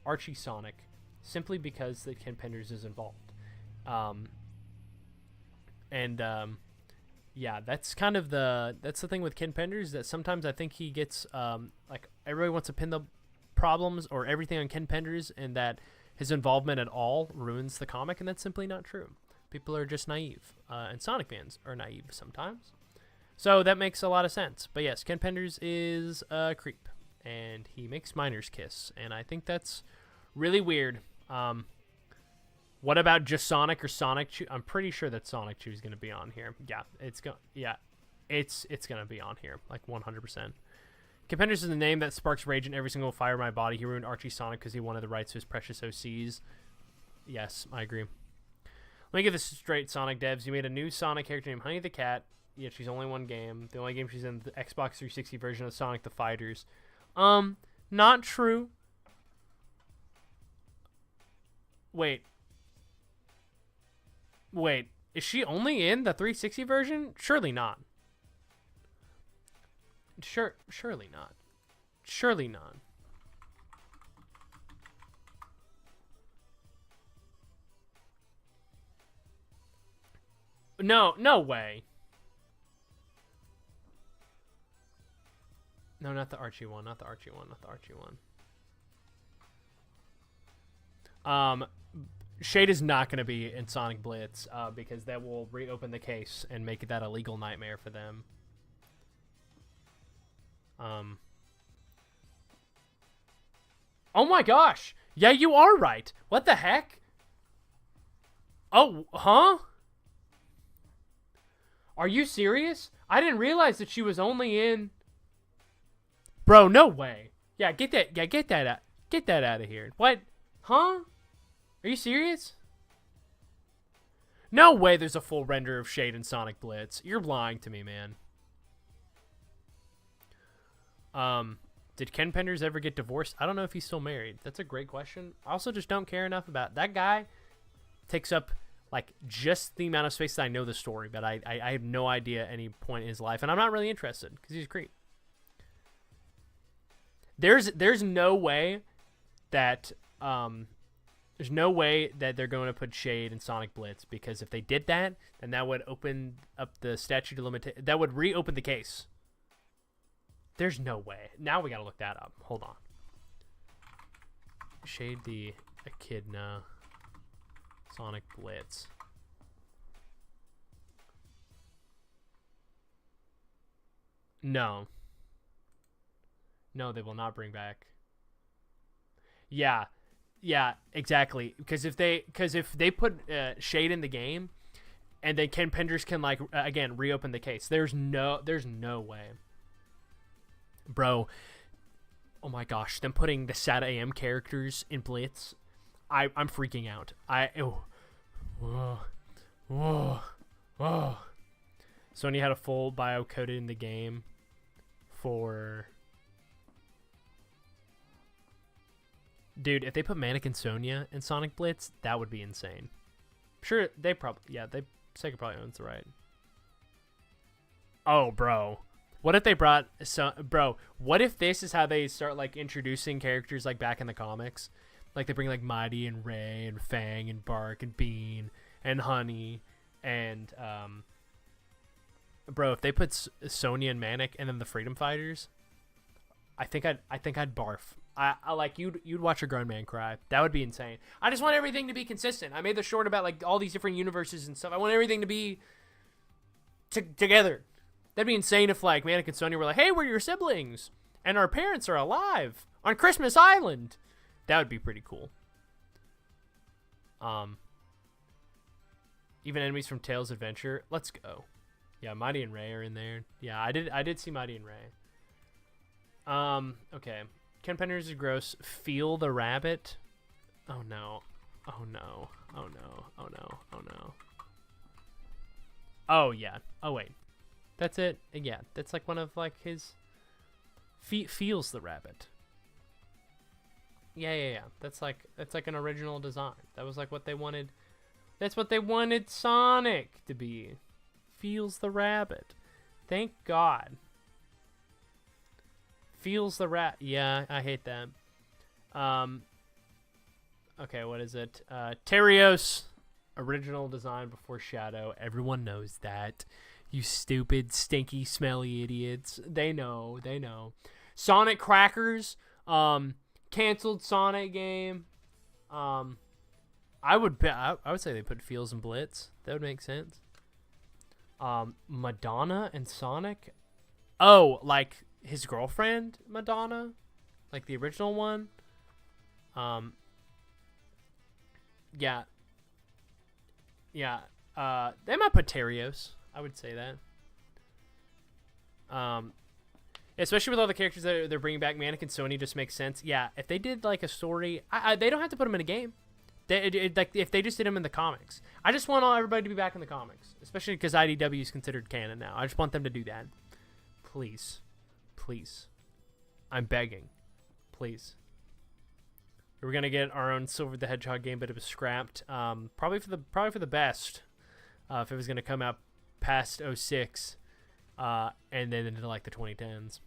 Speaker 1: Archie Sonic simply because that Ken Penders is involved. Yeah, that's kind of that's the thing with Ken Penders, that sometimes I think he gets like everybody wants to pin the problems or everything on Ken Penders, and that his involvement at all ruins the comic, and that's simply not true. People are just naive, and Sonic fans are naive sometimes. So that makes a lot of sense. But yes, Ken Penders is a creep, and he makes minors kiss, and I think that's really weird. What about just Sonic or Sonic Chew? I'm pretty sure that Sonic Chew is going to be on here. Yeah, it's going to be on here, like 100%. Ken Penders is the name that sparks rage in every single fiber in my body. He ruined Archie Sonic because he wanted the rights to his precious OCs. Yes, I agree. Let me get this straight, Sonic devs. You made a new Sonic character named Honey the Cat. Yet she's only one game. The only game she's in, the Xbox 360 version of Sonic the Fighters. Not true. Wait, is she only in the 360 version? Surely not. Surely not. Surely not. No way. No, not the Archie one. Shade is not going to be in Sonic Blitz because that will reopen the case and make that a legal nightmare for them. Oh my gosh! Yeah, you are right. What the heck? Oh, huh? Are you serious? I didn't realize that she was only in. Bro, no way. Yeah, get that out of here. What? Huh? Are you serious? No way there's a full render of Shade in Sonic Blitz. You're lying to me, man. Did Ken Penders ever get divorced? I don't know if he's still married. That's a great question. I also just don't care enough about that guy. Takes up like just the amount of space that I know the story, but I have no idea at any point in his life, and I'm not really interested because he's a creep. There's no way that there's no way that they're going to put Shade in Sonic Blitz, because if they did that, then that would open up the statute of limitations. That would reopen the case. There's no way. Now we got to look that up. Hold on. Shade the Echidna Sonic Blitz. No. No, they will not bring back. Yeah, exactly. Because if they put Shade in the game, and then Ken Penders can like again reopen the case. There's no way. Bro, oh my gosh, them putting the SAT AM characters in Blitz, I'm freaking out. Whoa, whoa, whoa. Sony had a full bio coded in the game for... Dude, if they put Mannequin Sonia in Sonic Blitz, that would be insane. Sure, they probably... Yeah, Sega probably owns the right. Oh, bro. What if they brought... Bro, what if this is how they start, like, introducing characters, like, back in the comics? Like, they bring, like, Mighty and Ray and Fang and Bark and Bean and Honey and, Bro, if they put Sonya and Manic and then the Freedom Fighters, I think I'd barf. I like you'd watch a grown man cry. That would be insane. I just want everything to be consistent. I made the short about like all these different universes and stuff. I want everything to be together. That'd be insane if like Manic and Sonya were like, "Hey, we're your siblings, and our parents are alive on Christmas Island." That would be pretty cool. Even enemies from Tails Adventure. Let's go. Yeah, Mighty and Ray are in there. Yeah, I did see Mighty and Ray. Okay. Ken Penders is gross. Feel the rabbit. Oh no. Oh no. Oh no. Oh no. Oh no. Oh yeah. Oh wait. That's it. Yeah, that's like one of like his feels the rabbit. Yeah. That's like an original design. That was like what they wanted. That's what they wanted Sonic to be. Feels the rabbit. Thank God. Feels the rat. Yeah, I hate that. Okay, what is it? Terios. Original design before Shadow. Everyone knows that. You stupid, stinky, smelly idiots. They know. Sonic Crackers. Canceled Sonic game. I would say they put Feels and Blitz. That would make sense. Madonna and Sonic. Oh, like his girlfriend Madonna, like the original one. Yeah. They might put Terios. I would say that. Especially with all the characters that they're bringing back, Manic and Sony just makes sense. Yeah, if they did like a story, they don't have to put them in a game. Like if they just did them in the comics. I just want everybody to be back in the comics, especially because IDW is considered canon now. I just want them to do that. Please. I'm begging. Please. We were gonna get our own Silver the Hedgehog game, but it was scrapped. Probably for the best. If it was gonna come out past 06, and then into like the 2010s.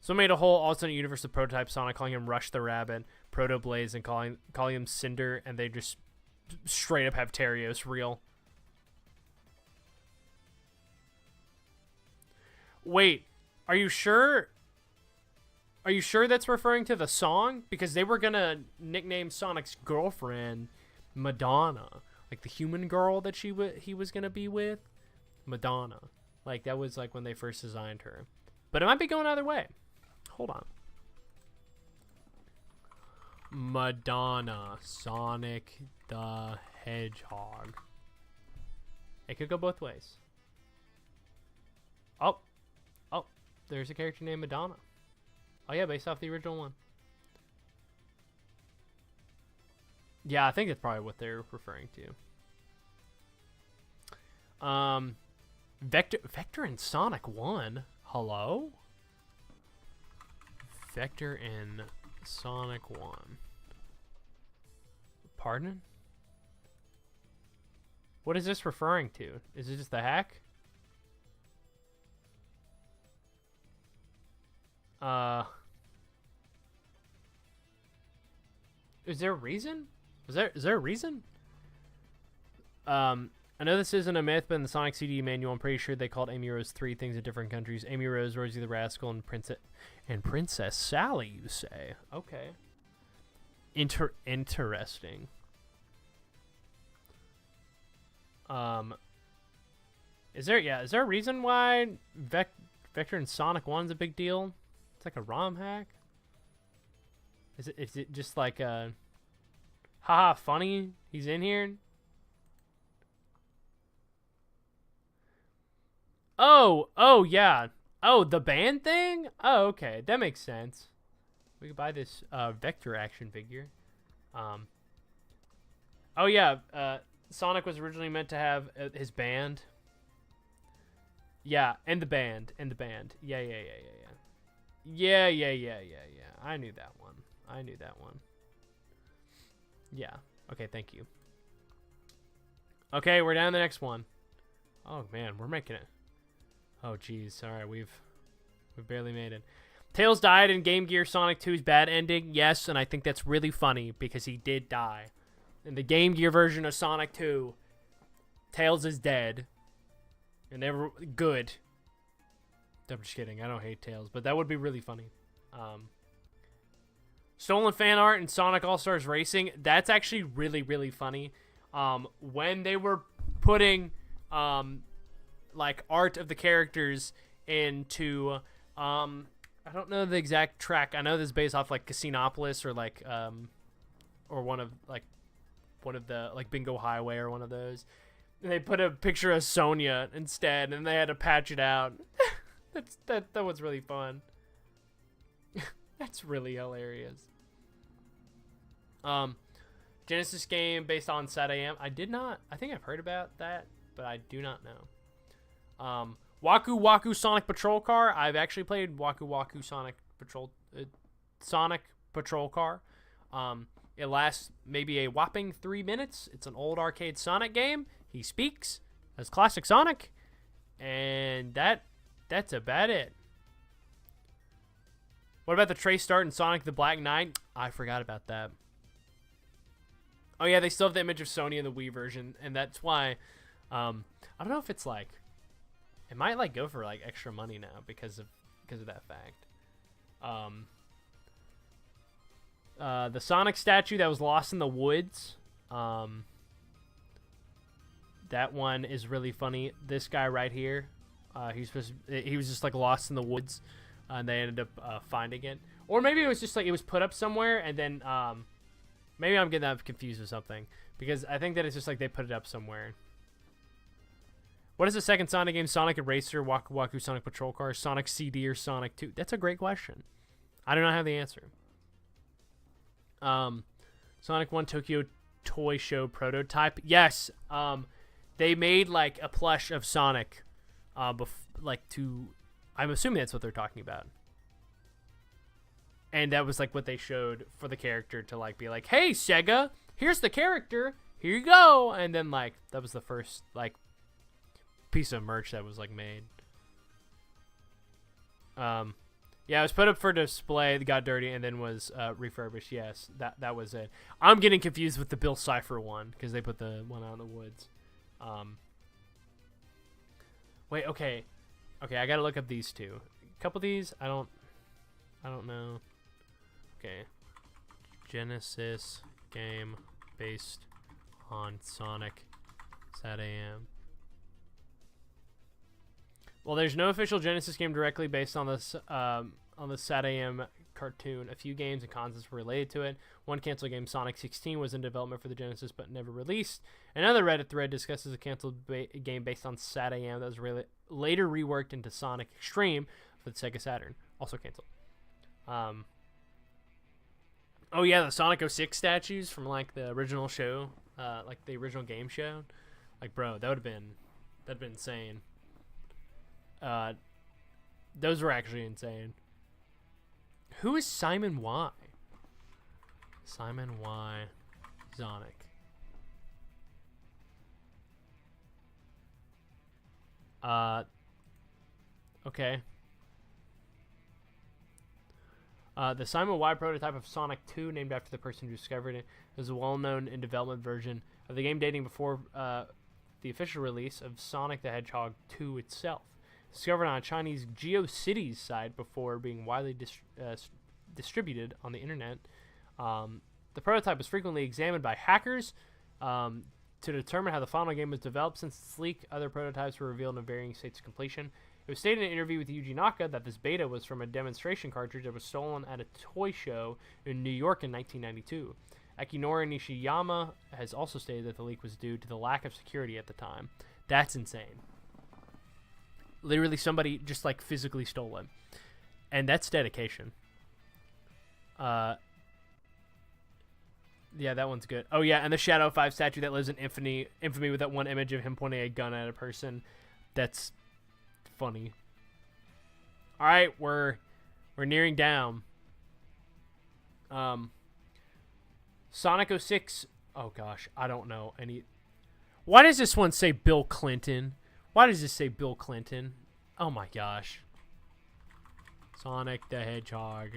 Speaker 1: So made a whole alternate universe of Prototype Sonic, calling him Rush the Rabbit, Proto Blaze, and calling him Cinder, and they just straight up have Terios real. Wait, are you sure? Are you sure that's referring to the song? Because they were gonna nickname Sonic's girlfriend Madonna, like the human girl that he was gonna be with, Madonna. Like that was like when they first designed her, but it might be going either way. Hold on. Madonna, Sonic the Hedgehog. It could go both ways. Oh, there's a character named Madonna. Oh yeah, based off the original one. Yeah, I think that's probably what they're referring to. Vector and Sonic 1. Hello? Vector and Sonic 1. Pardon? What is this referring to? Is it just the hack? Is there a reason? Is there a reason? I know this isn't a myth, but in the Sonic CD manual, I'm pretty sure they called Amy Rose 3 things in different countries. Amy Rose, Rosie the Rascal, and Princess Sally, you say. Okay. Interesting. Is there a reason why Vector and Sonic 1's a big deal? It's like a ROM hack? Is it just like a haha funny he's in here? Oh yeah. Oh, the band thing? Oh, okay. That makes sense. We could buy this Vector action figure. Oh, yeah. Sonic was originally meant to have his band. Yeah, and the band. Yeah. Yeah. I knew that one. Yeah. Okay, thank you. Okay, we're down to the next one. Oh, man, we're making it. Oh, geez. All right, we've barely made it. Tails died in Game Gear Sonic 2's bad ending. Yes, and I think that's really funny because he did die. In the Game Gear version of Sonic 2, Tails is dead. And never good. I'm just kidding. I don't hate Tails, but that would be really funny. Stolen fan art in Sonic All-Stars Racing. That's actually really, really funny. When they were putting like art of the characters into I don't know the exact track. I know this is based off like Casinopolis or like or one of the like Bingo Highway or one of those. And they put a picture of Sonya instead, and they had to patch it out. That was really fun. That's really hilarious. Genesis game based on SatAM. I think I've heard about that, but I do not know. Waku Waku Sonic Patrol Car. I've actually played Waku Waku Sonic Patrol Car. It lasts maybe a whopping 3 minutes. It's an old arcade Sonic game. He speaks as classic Sonic, and that's about it. What about the trace start in Sonic the Black Knight? I forgot about that. Oh yeah, they still have the image of Sony in the Wii version, and that's why I don't know if it's like it might like go for like extra money now because of that fact. The Sonic statue that was lost in the woods. That one is really funny. This guy right here, he was just like lost in the woods, and they ended up finding it. Or maybe it was just like it was put up somewhere, and then maybe I'm getting that confused with something because I think that it's just like they put it up somewhere. What is the second Sonic game? Sonic Eraser, Waku Waku Sonic Patrol Car, Sonic CD, or Sonic 2? That's a great question. I do not have the answer. Sonic 1 Tokyo Toy Show prototype. Yes. They made like a plush of Sonic, I'm assuming that's what they're talking about. And that was like what they showed for the character to like be like, hey Sega, here's the character, here you go. And then like that was the first like piece of merch that was like made. Yeah, it was put up for display, got dirty, and then was refurbished. Yes, that was it. I'm getting confused with the Bill Cipher one because they put the one out in the woods. Wait, okay, I gotta look up these two. A couple of these, I don't know. Okay, Genesis game based on Sonic SatAM. Well, there's no official Genesis game directly based on the SatAM cartoon. A few games and concepts were related to it. One canceled game, Sonic 16, was in development for the Genesis but never released. Another Reddit thread discusses a canceled game based on SatAM that was later reworked into Sonic Extreme for the Sega Saturn, also canceled. Oh yeah, the Sonic 06 statues from like the original show, like the original game show. Like, bro, that'd have been insane. Those were actually insane. Who is Simon Y? Simon Y. Sonic. Okay. The Simon Y prototype of Sonic 2, named after the person who discovered it, is a well-known in development version of the game dating before the official release of Sonic the Hedgehog 2 itself. Discovered on a Chinese GeoCities site before being widely distributed on the internet. The prototype was frequently examined by hackers to determine how the final game was developed. Since its leak, other prototypes were revealed in varying states of completion. It was stated in an interview with Yuji Naka that this beta was from a demonstration cartridge that was stolen at a toy show in New York in 1992. Akinori Nishiyama has also stated that the leak was due to the lack of security at the time. That's insane. Literally somebody just like physically stole it. And that's dedication. Yeah, that one's good. Oh yeah, and the Shadow 5 statue that lives in infamy with that one image of him pointing a gun at a person. That's funny. All right, we're nearing down. Sonic 06. Oh gosh, I don't know any. Why does this one say Bill Clinton? Why does this say Bill Clinton? Oh my gosh. Sonic the Hedgehog,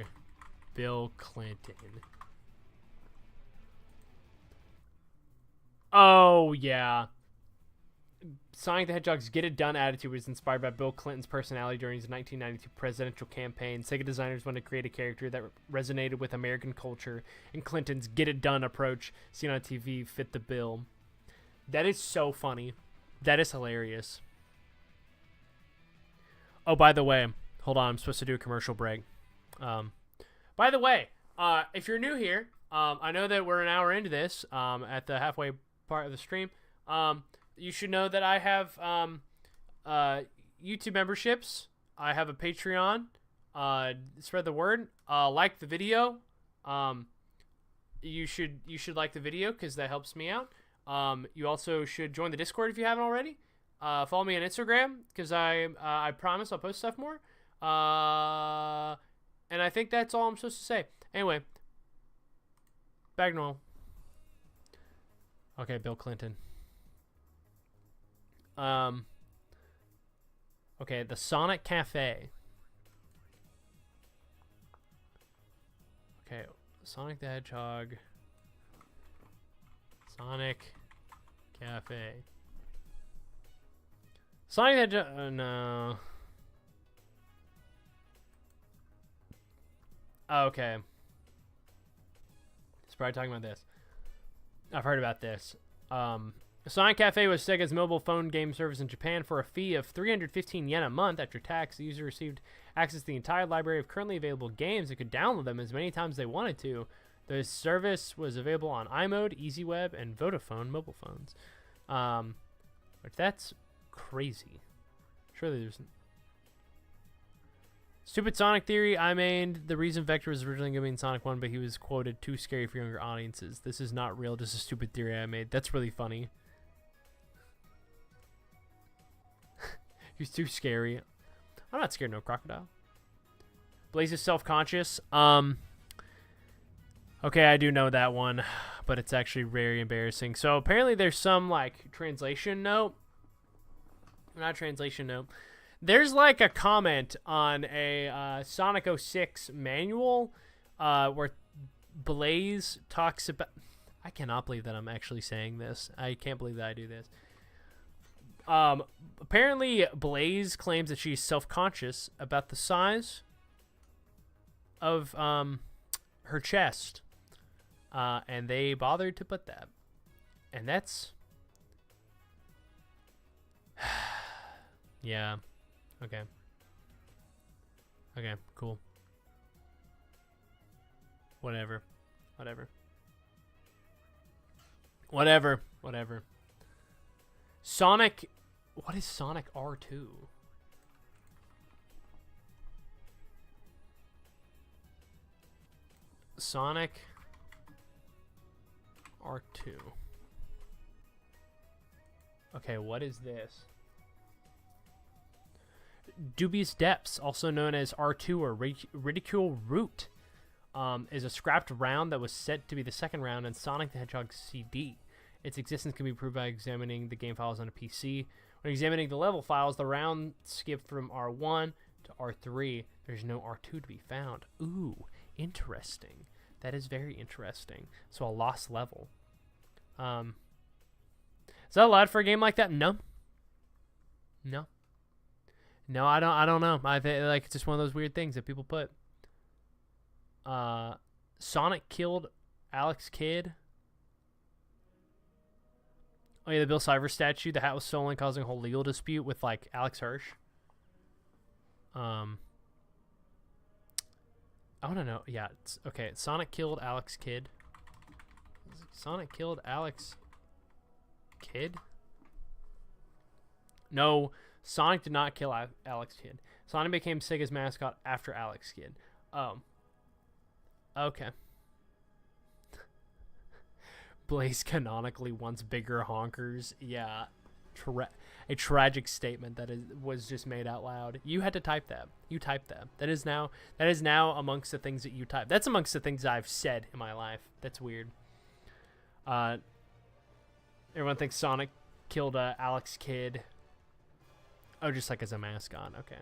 Speaker 1: Bill Clinton. Oh yeah. Sonic the Hedgehog's Get It Done attitude was inspired by Bill Clinton's personality during his 1992 presidential campaign. Sega designers wanted to create a character that resonated with American culture, and Clinton's Get It Done approach, seen on TV, fit the bill. That is so funny. That is hilarious. Oh, by the way, hold on. I'm supposed to do a commercial break. By the way, if you're new here, I know that we're an hour into this at the halfway part of the stream. You should know that I have YouTube memberships. I have a Patreon. Spread the word. Like the video. You should like the video because that helps me out. You also should join the Discord if you haven't already. Follow me on Instagram because I promise I'll post stuff more. And I think that's all I'm supposed to say. Anyway, back to normal. Okay, Bill Clinton. Okay, the Sonic Cafe. Okay, Sonic the Hedgehog. Sonic Cafe. Sonic the Hedgehog. No. Okay. It's probably talking about this. I've heard about this. Sonic Cafe was Sega's mobile phone game service in Japan. For a fee of 315 yen a month after tax, the user received access to the entire library of currently available games and could download them as many times as they wanted to. The service was available on iMode, EasyWeb, and Vodafone mobile phones. But that's crazy. Surely there's... Stupid Sonic theory. I made the reason Vector was originally going to be in Sonic 1, but he was quoted too scary for younger audiences. This is not real, just a stupid theory I made. That's really funny. He's too scary. I'm not scared of no crocodile. Blaze is self-conscious. Okay, I do know that one, but it's actually very embarrassing. So apparently there's some like translation note. Not translation note. There's like a comment on a Sonic 06 manual where Blaze talks about... I cannot believe that I'm actually saying this. I can't believe that I do this. Apparently Blaze claims that she's self-conscious about the size of her chest. And they bothered to put that. And that's... yeah. Okay. Okay, cool. Whatever. Sonic... What is Sonic R2? Sonic R2. Okay, what is this? Dubious Depths, also known as R2 or Ridicule Root, is a scrapped round that was set to be the second round in Sonic the Hedgehog CD. Its existence can be proved by examining the game files on a PC. When examining the level files, the round skipped from R1 to R3. There's no R2 to be found. Ooh, interesting. That is very interesting. So a lost level. Is that allowed for a game like that? No. No, I don't know. I think like it's just one of those weird things that people put. Sonic killed Alex Kidd. Oh yeah, the Bill Cipher statue. The hat was stolen, causing a whole legal dispute with like Alex Hirsch. I want to know. Yeah, okay. Sonic killed Alex Kidd. Sonic killed Alex Kidd? No. Sonic did not kill Alex Kidd. Sonic became Sega's mascot after Alex Kidd. Oh. Okay. Blaze canonically wants bigger honkers. Yeah. A tragic statement that was just made out loud. You had to type that. You typed that. That is now amongst the things that you type. That's amongst the things I've said in my life. That's weird. Everyone thinks Sonic killed Alex Kidd. Oh, just like as a mascot. Okay.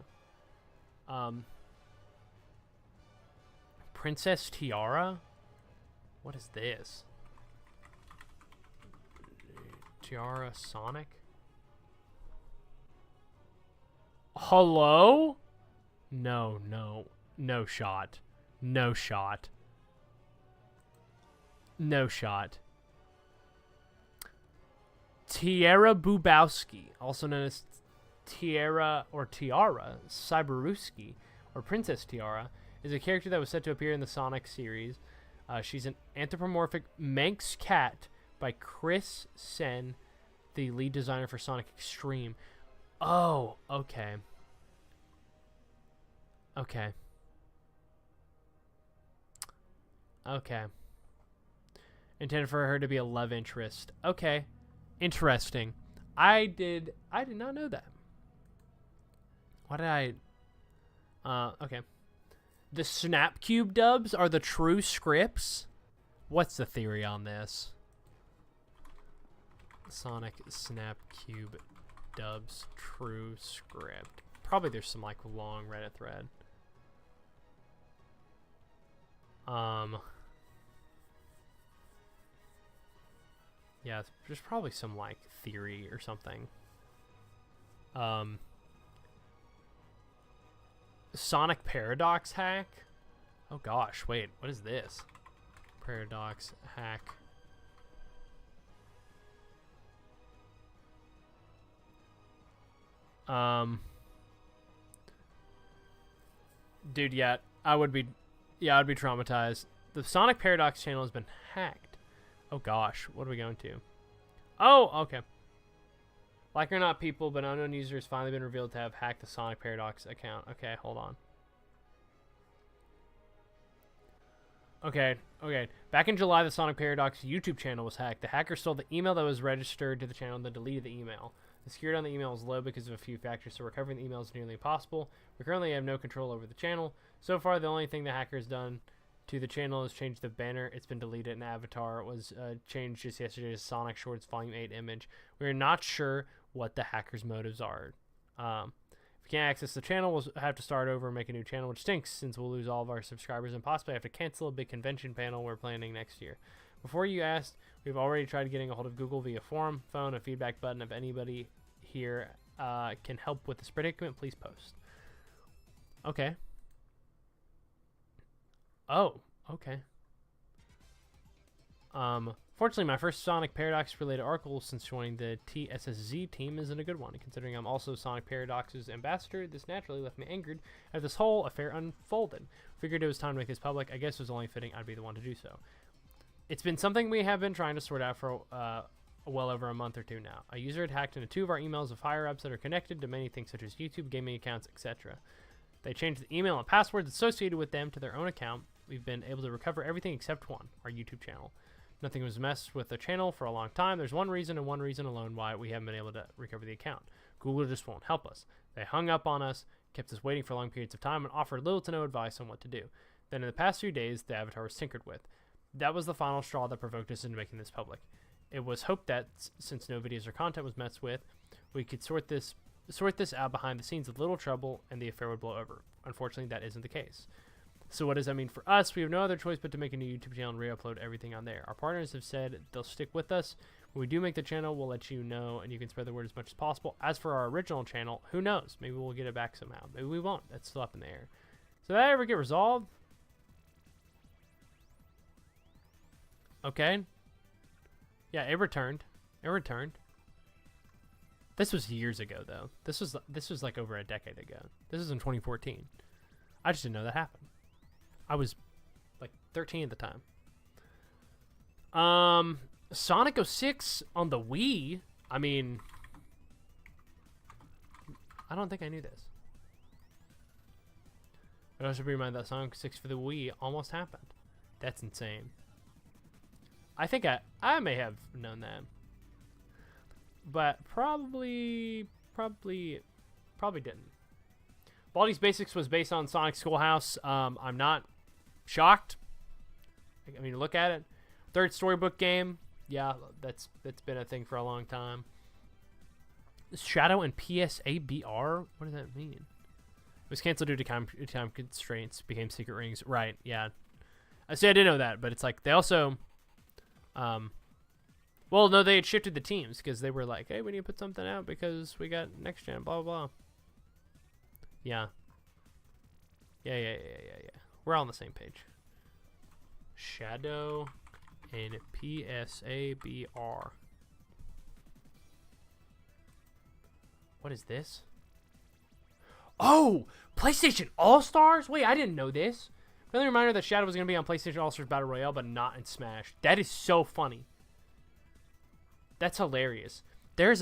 Speaker 1: Princess Tiara? What is this? Tiara Sonic? Hello? No, no. No shot. No shot. No shot. Tiara Bubowski, also known as Tiara Cyberewski, or Princess Tiara, is a character that was set to appear in the Sonic series. She's an anthropomorphic Manx cat by Chris Sen, the lead designer for Sonic Extreme. Oh, okay. Okay. Okay. Intended for her to be a love interest. Okay. Interesting. I did not know that. Why did I... okay. The Snapcube dubs are the true scripts? What's the theory on this? Sonic Snapcube dubs true script. Probably there's some like long Reddit thread. Yeah, there's probably some like theory or something. Sonic Paradox hack. Oh gosh, wait, what is this? Paradox hack. Dude, yeah, I'd be traumatized. The Sonic Paradox channel has been hacked. Oh gosh, what are we going to? Oh, okay. Like it or not, people, but unknown user has finally been revealed to have hacked the Sonic Paradox account. Okay, hold on. Okay. Back in July, the Sonic Paradox YouTube channel was hacked. The hacker stole the email that was registered to the channel and then deleted the email. The security on the email is low because of a few factors, so recovering the email is nearly impossible. We currently have no control over the channel. So far, the only thing the hacker has done to the channel is change the banner. It's been deleted, and avatar was changed just yesterday to Sonic Shorts Volume 8 image. We're not sure what the hacker's motives are. If we can't access the channel, we'll have to start over and make a new channel, which stinks since we'll lose all of our subscribers and possibly have to cancel a big convention panel we're planning next year. Before you asked, we've already tried getting a hold of Google via forum, phone, a feedback button. If anybody here can help with this predicament, please post. Okay. Oh, okay. Fortunately, my first Sonic Paradox related article since joining the TSSZ team isn't a good one. Considering I'm also Sonic Paradox's ambassador, this naturally left me angered as this whole affair unfolded. Figured it was time to make this public. I guess it was only fitting I'd be the one to do so. It's been something we have been trying to sort out for well over a month or two now. A user had hacked into 2 of our emails of higher-ups that are connected to many things such as YouTube, gaming accounts, etc. They changed the email and passwords associated with them to their own account. We've been able to recover everything except one, our YouTube channel. Nothing was messed with the channel for a long time. There's one reason and one reason alone why we haven't been able to recover the account. Google just won't help us. They hung up on us, kept us waiting for long periods of time, and offered little to no advice on what to do. Then in the past few days, the avatar was tinkered with. That was the final straw that provoked us into making this public. It was hoped that, since no videos or content was messed with, we could sort this out behind the scenes with little trouble and the affair would blow over. Unfortunately, that isn't the case. So what does that mean for us? We have no other choice but to make a new YouTube channel and re-upload everything on there. Our partners have said they'll stick with us. When we do make the channel, we'll let you know, and you can spread the word as much as possible. As for our original channel, who knows? Maybe we'll get it back somehow. Maybe we won't. That's still up in the air. So did that ever get resolved? Okay. Yeah, it returned. It returned. This was years ago, though. This was like over a decade ago. This was in 2014. I just didn't know that happened. I was like 13 at the time. Sonic 06 on the Wii. I mean, I don't think I knew this. But also be reminded that Sonic 6 for the Wii almost happened. That's insane. I think I may have known that. But probably didn't. Baldi's Basics was based on Sonic Schoolhouse. I'm not shocked. I mean, look at it. Third storybook game. Yeah, that's been a thing for a long time. Shadow and PSABR? What does that mean? It was canceled due to time constraints. Became Secret Rings. Right, yeah. I say I didn't know that, but it's like they also... well, no, they had shifted the teams because they were like, hey, we need to put something out because we got next gen, blah, blah, blah. Yeah. Yeah. We're all on the same page. Shadow and PSABR. What is this? Oh! PlayStation All-Stars? Wait, I didn't know this. Friendly reminder that Shadow was going to be on PlayStation All-Stars Battle Royale, but not in Smash. That is so funny. That's hilarious. There is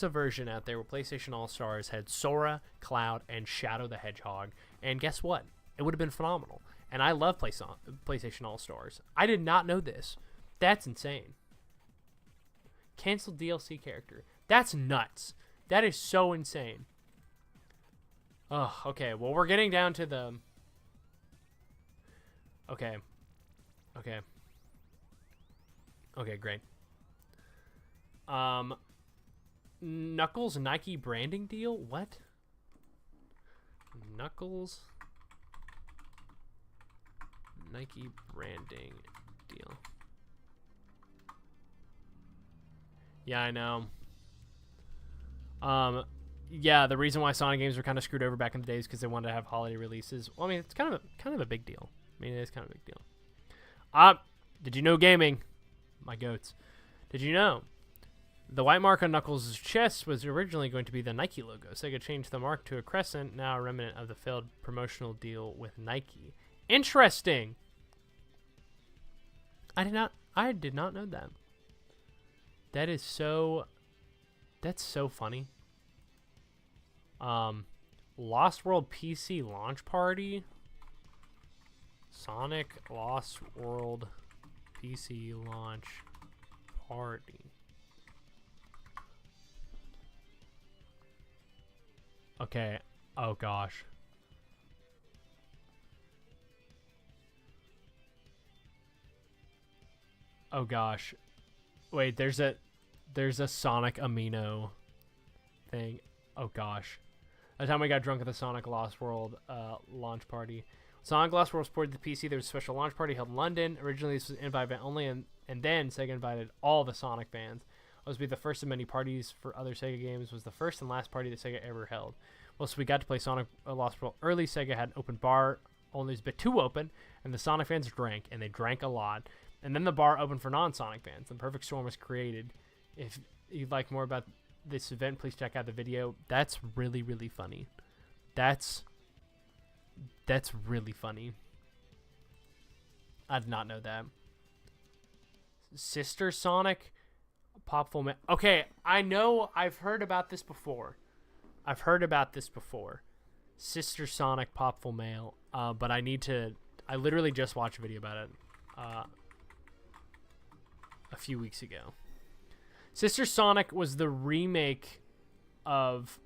Speaker 1: a version out there where PlayStation All-Stars had Sora, Cloud, and Shadow the Hedgehog. And guess what? It would have been phenomenal. And I love PlayStation All-Stars. I did not know this. That's insane. Canceled DLC character. That's nuts. That is so insane. Oh, okay. Well, we're getting down to the... Okay, great. Knuckles Nike branding deal? What? Knuckles Nike branding deal. Yeah, I know. Yeah, the reason why Sonic games were kind of screwed over back in the days because they wanted to have holiday releases. Well, I mean, it's kind of a big deal. I mean, it is kind of a big deal. Did you know gaming? My goats. Did you know the white mark on Knuckles' chest was originally going to be the Nike logo? Sega changed the mark to a crescent, now a remnant of the failed promotional deal with Nike. Interesting. I did not know that. That's so funny. Lost World PC launch party. Sonic Lost World PC launch party. Okay. Oh gosh. Oh gosh. Wait, there's a Sonic Amino thing. Oh gosh. By the time we got drunk at the Sonic Lost World launch party. Sonic Lost World supported the PC. There was a special launch party held in London. Originally, this was invite event only, and then Sega invited all the Sonic fans. It was to be the first of many parties for other Sega games. It was the first and last party that Sega ever held. Well, so we got to play Sonic Lost World early. Sega had an open bar, only it was a bit too open, and the Sonic fans drank, and they drank a lot. And then the bar opened for non-Sonic fans. The perfect storm was created. If you'd like more about this event, please check out the video. That's really, really funny. That's really funny. I did not know that. Sister Sonic Popful Mail. Okay, I know I've heard about this before. Sister Sonic Popful Mail. But I literally just watched a video about it a few weeks ago. Sister Sonic was the remake of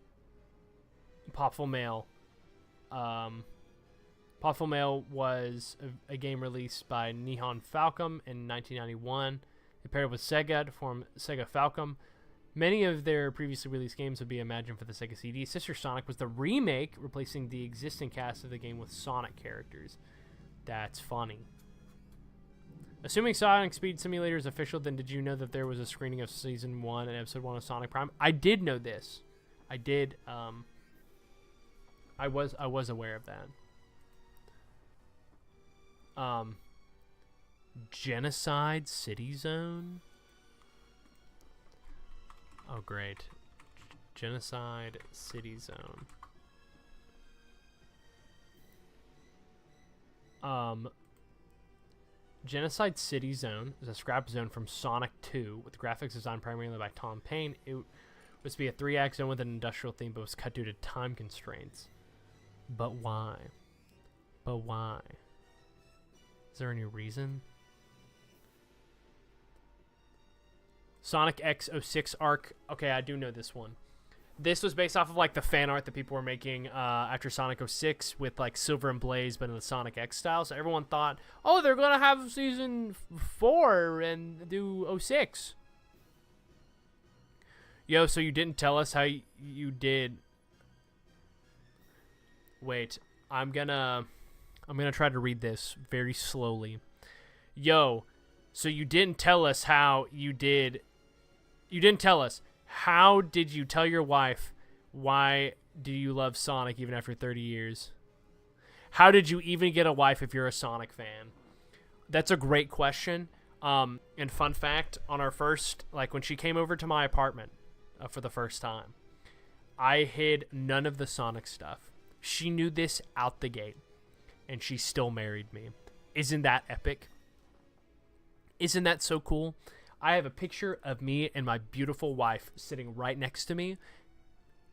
Speaker 1: Popful Mail. Popful Mail was a game released by Nihon Falcom in 1991. It paired with Sega to form Sega Falcom. Many of their previously released games would be imagined for the Sega CD. Sister Sonic was the remake, replacing the existing cast of the game with Sonic characters. That's funny. Assuming Sonic Speed Simulator is official, then did you know that there was a screening of Season 1 and Episode 1 of Sonic Prime? I did know this. I did. I was aware of that. Genocide City Zone? Oh, great. Genocide City Zone. Genocide City Zone is a scrap zone from Sonic 2 with graphics designed primarily by Tom Payne. It Was to be a 3-act zone with an industrial theme, but was cut due to time constraints. But why? But why? Is there any reason? Sonic X06 arc. Okay, I do know this one. This was based off of like the fan art that people were making after Sonic 06 with like Silver and Blaze, but in the Sonic X style. So everyone thought, oh, they're gonna have season 4 and do 06. Yo, so you didn't tell us how you did. Wait, I'm gonna try to read this very slowly. Yo, so you didn't tell us how you did. You didn't tell us. How did you tell your wife why do you love Sonic even after 30 years? How did you even get a wife if you're a Sonic fan? That's a great question. And fun fact, on our first, like when she came over to my apartment for the first time, I hid none of the Sonic stuff. She knew this out the gate, and she still married me. Isn't that epic? Isn't that so cool? I have a picture of me and my beautiful wife sitting right next to me,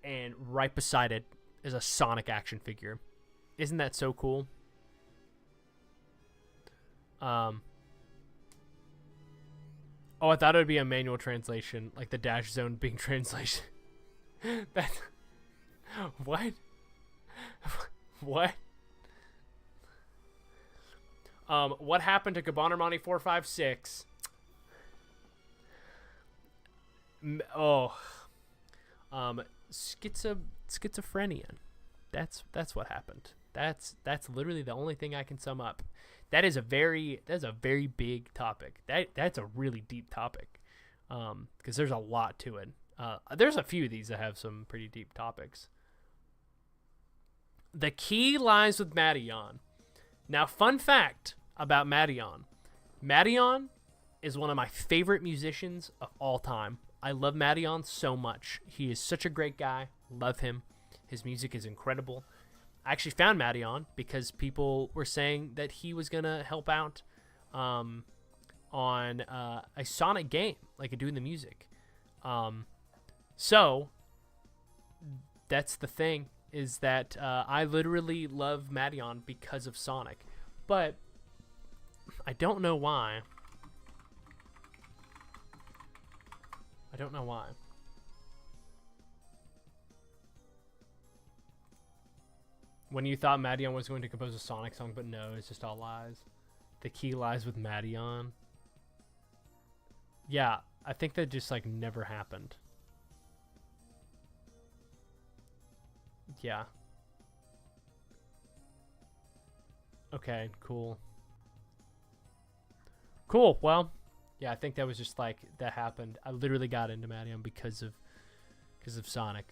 Speaker 1: and right beside it is a Sonic action figure. Isn't that so cool? Oh, I thought it would be a manual translation, like the dash zone being translation. That what? What? What happened to Gabonermani 456? Schizophrenia. That's what happened. That's literally the only thing I can sum up. That's a very big topic. That's a really deep topic. Because there's a lot to it. There's a few of these that have some pretty deep topics. The key lies with Madeon. Now, fun fact about Madeon. Madeon is one of my favorite musicians of all time. I love Madeon so much. He is such a great guy. Love him. His music is incredible. I actually found Madeon because people were saying that he was going to help out on a Sonic game, like doing the music. So, that's the thing, is that I literally love Madeon because of Sonic. But I don't know why. I don't know why. When you thought Madeon was going to compose a Sonic song, but no, it's just all lies. The key lies with Madeon. Yeah, I think that just like never happened. Yeah. Okay, cool. Cool, well, yeah, I think that was just like, that happened. I literally got into Madeon because of Sonic.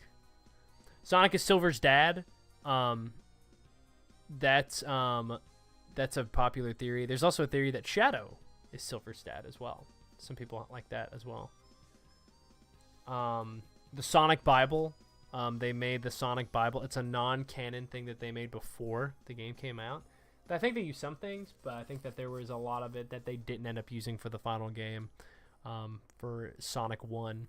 Speaker 1: Sonic is Silver's dad. That's a popular theory. There's also a theory that Shadow is Silver's dad as well. Some people like that as well. The Sonic Bible. They made the Sonic Bible. It's a non-canon thing that they made before the game came out. I think they used some things, but I think that there was a lot of it that they didn't end up using for the final game. For Sonic 1,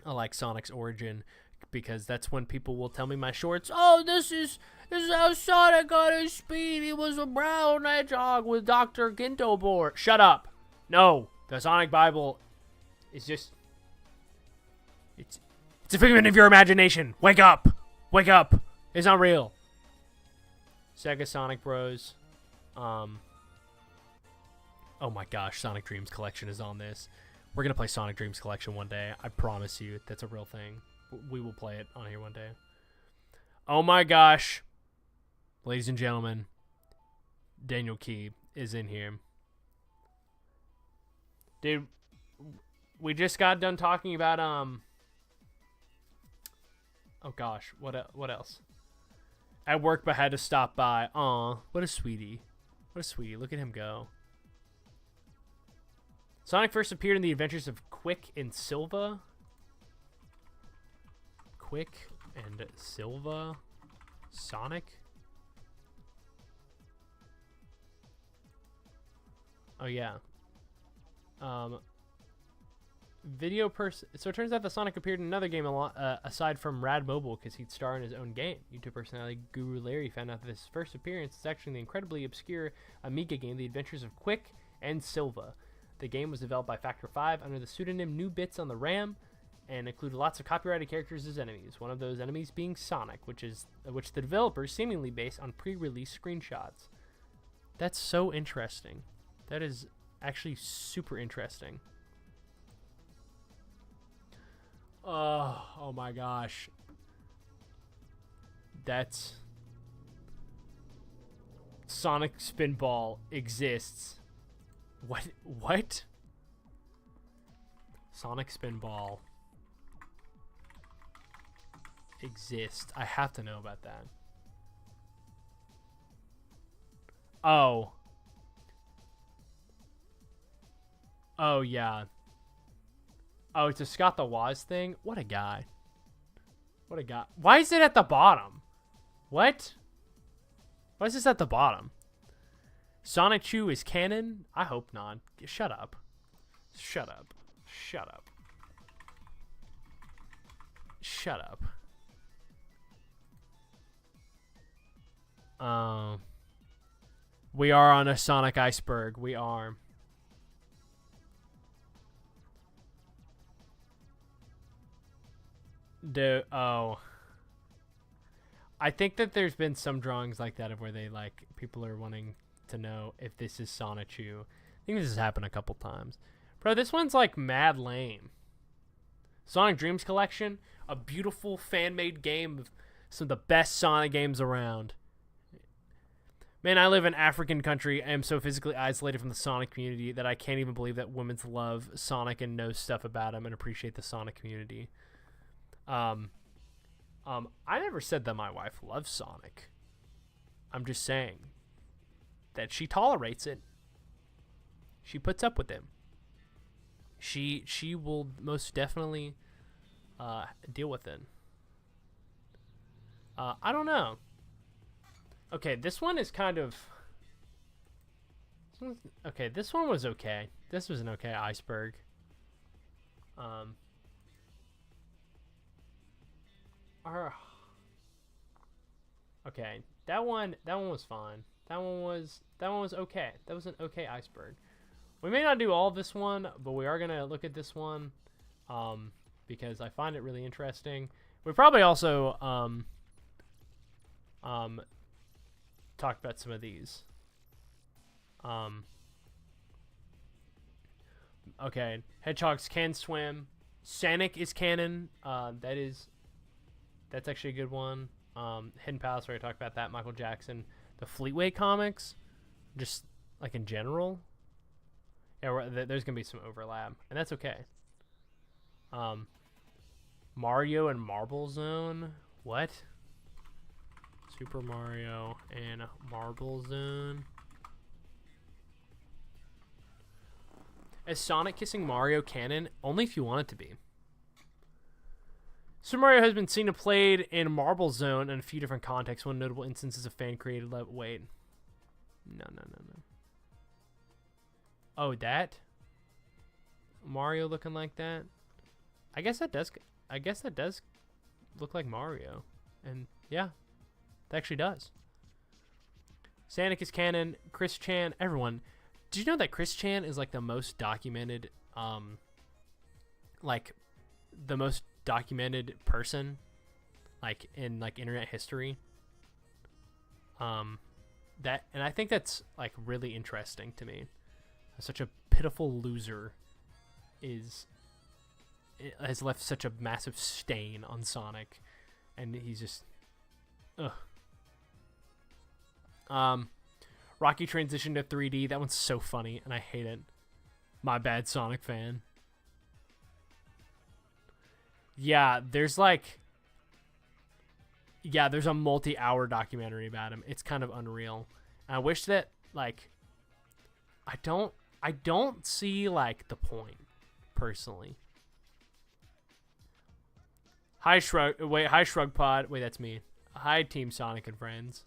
Speaker 1: like Sonic's origin, because that's when people will tell me my shorts, oh, this is how Sonic got his speed. He was a brown hedgehog with Dr. Ginto board. Shut up. No, the Sonic Bible is just, it's a figment of your imagination. Wake up. Wake up. It's not real. Sega Sonic Bros. Oh my gosh, Sonic Dreams Collection is on this. We're gonna play Sonic Dreams Collection one day. I promise you, that's a real thing. We will play it on here one day. Oh my gosh, ladies and gentlemen, Daniel Key is in here. Dude, we just got done talking about oh gosh, what else? At work, but had to stop by. Aw, what a sweetie. What a sweetie. Look at him go. Sonic first appeared in the adventures of Quick and Silva. Quick and Silva. Sonic? Oh, yeah. So it turns out that Sonic appeared in another game aside from Rad Mobile because he'd star in his own game. YouTube personality Guru Larry found out that his first appearance is actually in the incredibly obscure Amiga game, The Adventures of Quick and Silva. The game was developed by Factor 5 under the pseudonym New Bits on the RAM and included lots of copyrighted characters as enemies. One of those enemies being Sonic, which the developers seemingly based on pre-release screenshots. That's so interesting. That is actually super interesting. Oh my gosh. That's... Sonic Spinball exists. What? Sonic Spinball exists. I have to know about that. Oh. Oh, yeah. Oh, it's a Scott the Woz thing? What a guy. What a guy. Why is it at the bottom? What? Why is this at the bottom? Sonic Chew is canon? I hope not. Shut up. Shut up. Shut up. Shut up. We are on a Sonic iceberg. We are. Oh. I think that there's been some drawings like that of where they like people are wanting to know if this is Sonichu. I think this has happened a couple times. Bro, this one's like mad lame. Sonic Dreams Collection, a beautiful fan-made game of some of the best Sonic games around. Man, I live in an African country. I am so physically isolated from the Sonic community that I can't even believe that women's love Sonic and know stuff about him and appreciate the Sonic community. I never said that my wife loves Sonic. I'm just saying that she tolerates it. She puts up with him. She will most definitely deal with it. I don't know. Okay, this one is kind of... Okay, this one was okay. This was an okay iceberg. Okay, that one was fine. That one was okay. That was an okay iceberg. We may not do all of this one, but we are gonna look at this one, because I find it really interesting. We probably also talk about some of these. Okay, hedgehogs can swim. Sonic is canon. That's actually a good one. Hidden Palace, where I talk about that. Michael Jackson. The Fleetway comics, just like in general. Yeah, there's gonna be some overlap, and that's okay. Mario and Marble Zone. What? Super Mario and Marble Zone. Is Sonic kissing Mario canon? Only if you want it to be. Super Mario has been seen and played in Marble Zone in a few different contexts. One notable instance is a fan-created level. Wait. No. Oh, that? Mario looking like that? I guess that does look like Mario. And yeah, that actually does. Sonic is canon. Chris Chan, everyone. Did you know that Chris Chan is like the most documented, person, like in like internet history? And I think that's like really interesting to me. Such a pitiful loser has left such a massive stain on Sonic, and he's just, ugh. Rocky transitioned to 3D. That one's so funny, and I hate it. My bad, Sonic fan. Yeah, there's a multi-hour documentary about him. It's kind of unreal. And I wish that, like, I don't see, like, the point, personally. Hi, Shrug Pod. Wait, that's me. Hi, Team Sonic and Friends.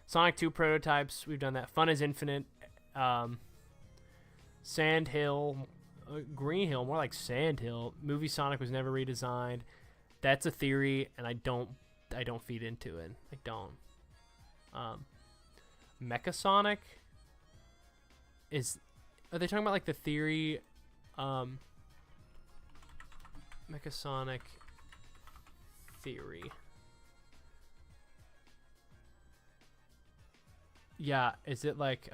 Speaker 1: Sonic 2 prototypes. We've done that. Fun is Infinite. Sand Hill, Green Hill, more like Sand Hill. Movie Sonic was never redesigned. That's a theory, and I don't feed into it. I don't. Mecha Sonic is. Are they talking about like the theory? Mecha Sonic theory. Yeah, is it like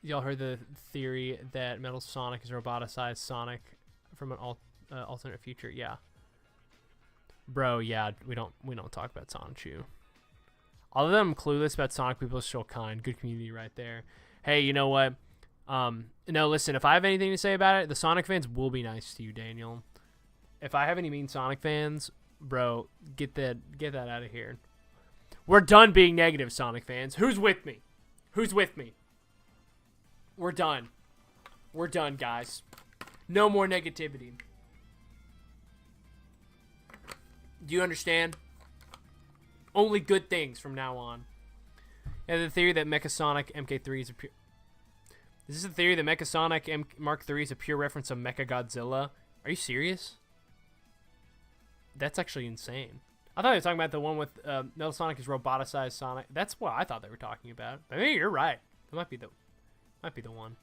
Speaker 1: y'all heard the theory that Metal Sonic is a roboticized Sonic from an alternate future? Yeah. Bro, yeah, we don't talk about Sonic Chew. All of them clueless about Sonic, people are still kind. Good community right there. Hey, you know what? No, listen, if I have anything to say about it, the Sonic fans will be nice to you, Daniel. If I have any mean Sonic fans, bro, get that out of here. We're done being negative, Sonic fans. Who's with me? Who's with me? We're done. We're done, guys. No more negativity. Do you understand? Only good things from now on. Yeah, the theory that Mecha Sonic MK3 is a pure... Is this the theory that Mecha Sonic Mark III is a pure reference to Mecha Godzilla? Are you serious? That's actually insane. I thought they were talking about the one with Metal Sonic is roboticized Sonic. That's what I thought they were talking about. But maybe you're right. That might be the one.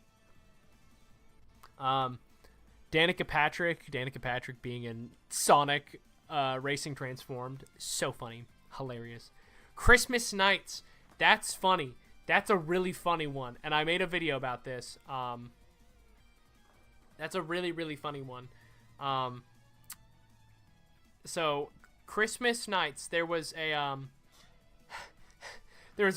Speaker 1: Danica Patrick being in Sonic Racing Transformed. So funny. Hilarious. Christmas Nights. That's funny. That's a really funny one. And I made a video about this. That's a really, really funny one. So Christmas Nights, there was a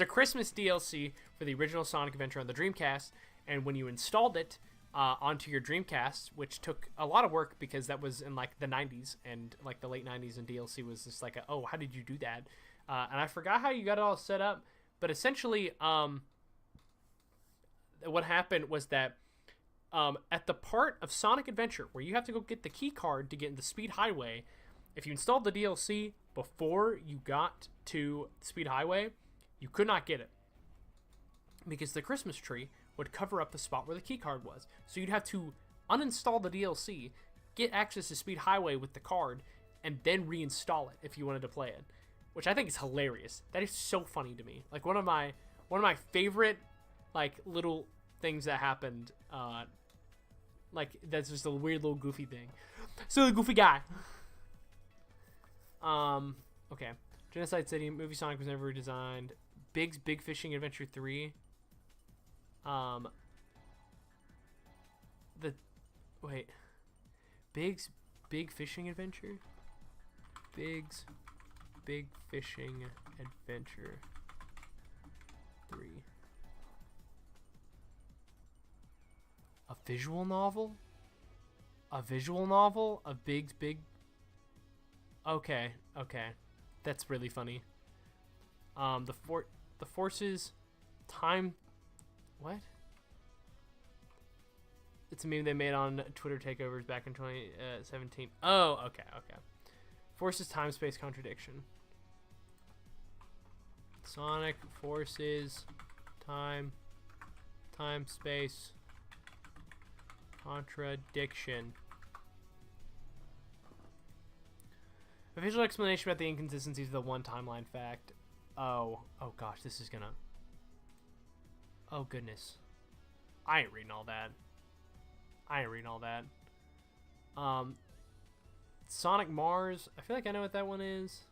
Speaker 1: Christmas DLC for the original Sonic Adventure on the Dreamcast, and when you installed it onto your Dreamcast, which took a lot of work because that was in like the 90s and like the late 90s, and DLC was just like, oh, how did you do that? And I forgot how you got it all set up, but essentially what happened was that at the part of Sonic Adventure where you have to go get the key card to get into Speed Highway, if you installed the DLC before you got to Speed Highway, you could not get it because the Christmas tree would cover up the spot where the key card was. So you'd have to uninstall the DLC, get access to Speed Highway with the card, and then reinstall it if you wanted to play it, which I think is hilarious. That is so funny to me. Like one of my favorite like little things that happened. Like that's just a weird little goofy thing. So the goofy guy. Okay. Genocide City, movie Sonic was never redesigned. Big's Big Fishing Adventure 3. Big's Big Fishing Adventure? Big's Big Fishing Adventure 3. A visual novel? A visual novel of Big's Big... Okay. That's really funny. The Forces Time... What? It's a meme they made on Twitter takeovers back in 2017. Oh, okay. Forces Time Space Contradiction. Sonic Forces Time Space Contradiction. A visual explanation about the inconsistencies of the one timeline fact. Oh gosh, this is gonna... Oh goodness. I ain't reading all that. Sonic Mars. I feel like I know what that one is.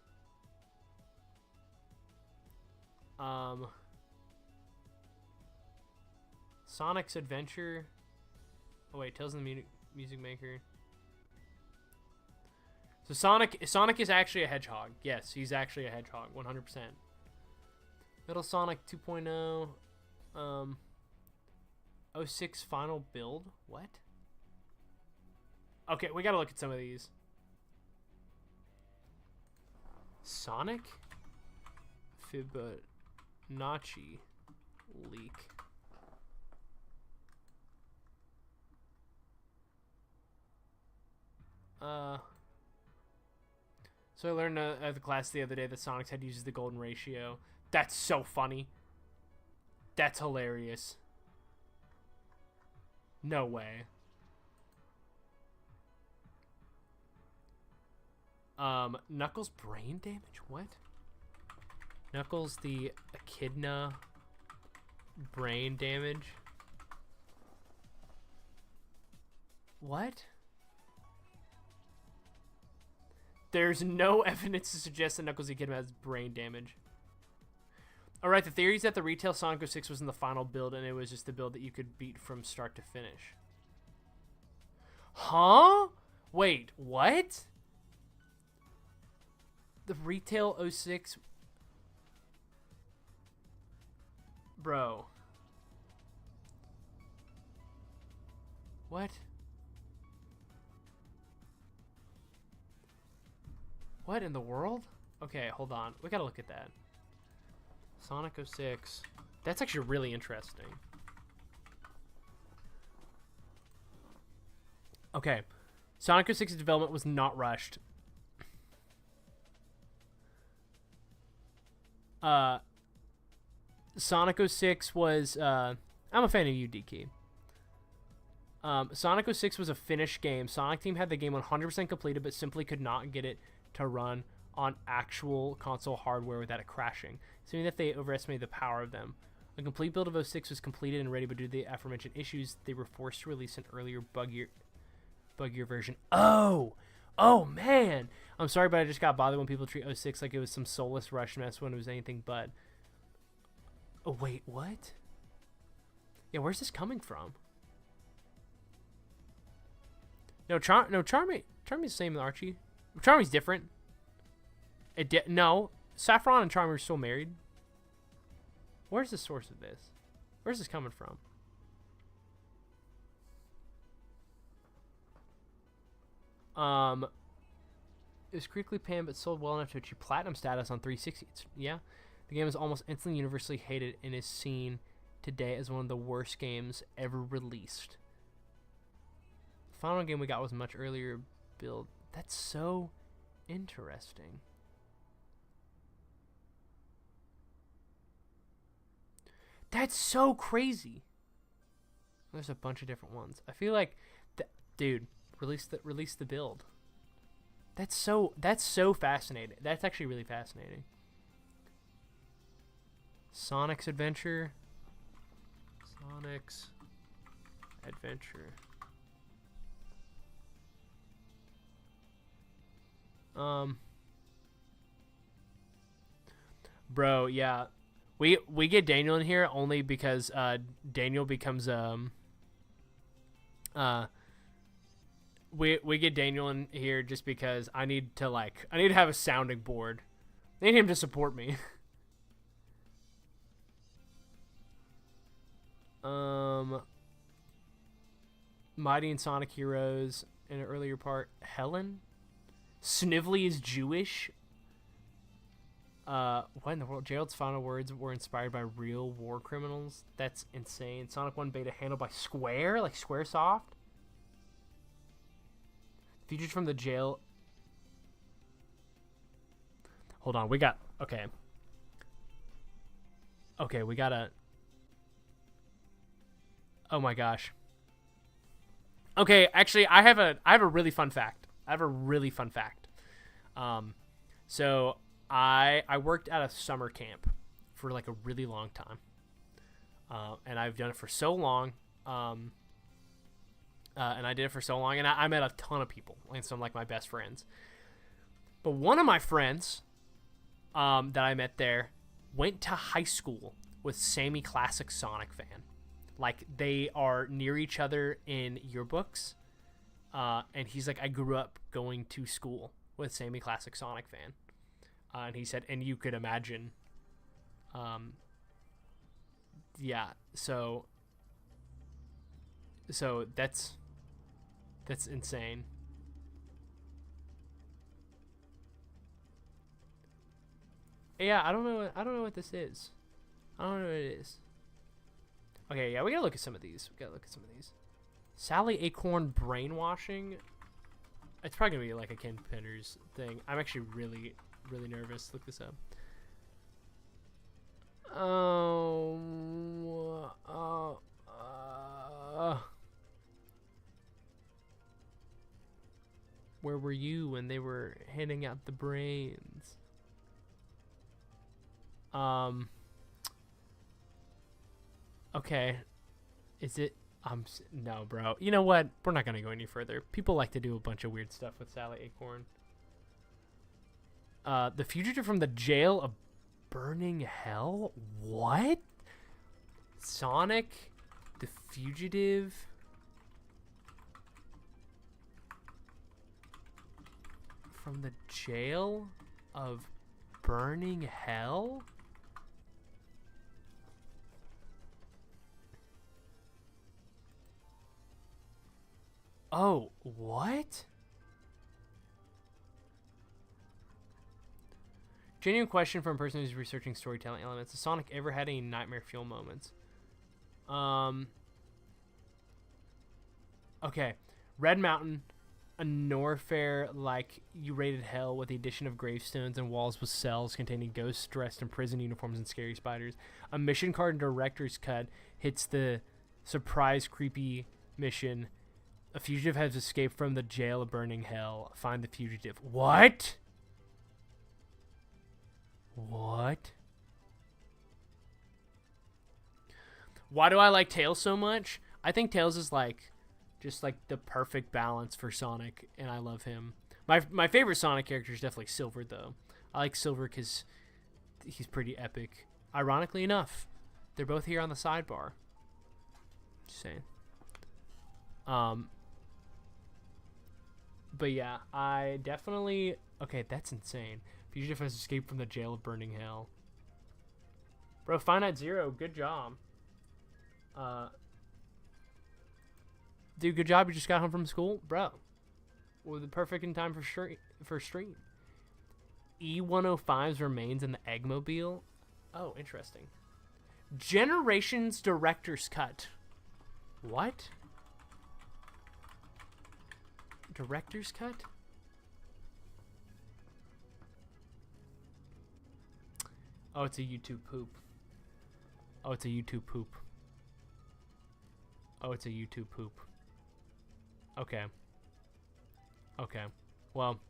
Speaker 1: Sonic's Adventure. Oh wait, Tales of the Music Maker. So Sonic is actually a hedgehog. Yes, he's actually a hedgehog, 100%. Metal Sonic 2.0. 06 final build. What? Okay, we gotta look at some of these. Sonic Fibonacci leak. So I learned at the class the other day that Sonic's head uses the golden ratio. That's so funny. That's hilarious. No way. Knuckles brain damage? What? Knuckles the echidna brain damage? What? There's no evidence to suggest that Knuckles the echidna has brain damage. Alright, the theory is that the retail Sonic 06 was in the final build, and it was just the build that you could beat from start to finish. Huh? Wait, what? The retail 06... Bro. What? What in the world? Okay, hold on. We gotta look at that. Sonic 06. That's actually really interesting. Okay. Sonic 06's development was not rushed. Sonic 06 was... I'm a fan of you, DK. Sonic 06 was a finished game. Sonic Team had the game 100% completed, but simply could not get it to run on actual console hardware without it crashing, assuming that they overestimated the power of them. A complete build of 06 was completed and ready, but due to the aforementioned issues, they were forced to release an earlier, buggier version. Oh, man! I'm sorry, but I just got bothered when people treat 06 like it was some soulless rush mess when it was anything but. Oh, wait, what? Yeah, where's this coming from? No, Charmy's the same as Archie. Charmy's different. No, Saffron and Charmy are still married. Where's the source of this? Where's this coming from? It was critically panned but sold well enough to achieve platinum status on 360. Yeah, the game is almost instantly universally hated and is seen today as one of the worst games ever released. The final game we got was a much earlier build. That's so interesting. That's so crazy. There's a bunch of different ones. I feel like, dude, release the build. That's so fascinating. That's actually really fascinating. Sonic's Adventure. Sonic's Adventure. Bro, yeah. We get Daniel in here only because Daniel becomes we get Daniel in here just because I need to have a sounding board. I need him to support me. Mighty and Sonic Heroes in an earlier part. Helen? Snively is Jewish? What in the world? Gerald's final words were inspired by real war criminals. That's insane. Sonic 1 beta handled by Square? Like Squaresoft? Features from the jail. Hold on, we got... Okay. Okay, we gotta... Oh my gosh. Okay, actually, I have a really fun fact. So I worked at a summer camp for like a really long time, and I've done it for so long, and I did it for so long, and I met a ton of people, and some like my best friends. But one of my friends that I met there went to high school with Sammy Classic Sonic fan. Like, they are near each other in yearbooks, and he's like, I grew up going to school with Sammy Classic Sonic fan. And he said, and you could imagine, yeah, so that's insane. Yeah, I don't know what this is. I don't know what it is. Okay, yeah, we gotta look at some of these. Sally Acorn brainwashing. It's probably gonna be like a Ken Penner's thing. I'm actually really nervous. Look this up. Where were you when they were handing out the brains? Okay. Is it? No, bro. You know what? We're not gonna go any further. People like to do a bunch of weird stuff with Sally Acorn. The fugitive from the jail of burning hell? What? Sonic, the fugitive from the jail of burning hell? Oh, what? Genuine question from a person who's researching storytelling elements. Has Sonic ever had any nightmare fuel moments? Okay. Red Mountain, a Norfair like you rated hell with the addition of gravestones and walls with cells containing ghosts dressed in prison uniforms and scary spiders. A mission card director's cut hits the surprise creepy mission. A fugitive has escaped from the jail of burning hell. Find the fugitive. What? What? Why do I like Tails so much? I think Tails is like just like the perfect balance for Sonic, and I love him. My favorite Sonic character is definitely Silver, though. I like Silver because he's pretty epic. Ironically enough, they're both here on the sidebar. Just saying. But yeah, I definitely... Okay, that's insane. Fugitive has escaped from the jail of burning hell. Bro, Finite Zero, good job. Dude, good job. You just got home from school, bro. Well, the perfect in time for stream. E105's remains in the Eggmobile. Oh, interesting. Generations Director's Cut. What? Director's Cut? Oh, it's a YouTube poop. Oh, it's a YouTube poop. Oh, it's a YouTube poop. Okay. Okay. Well,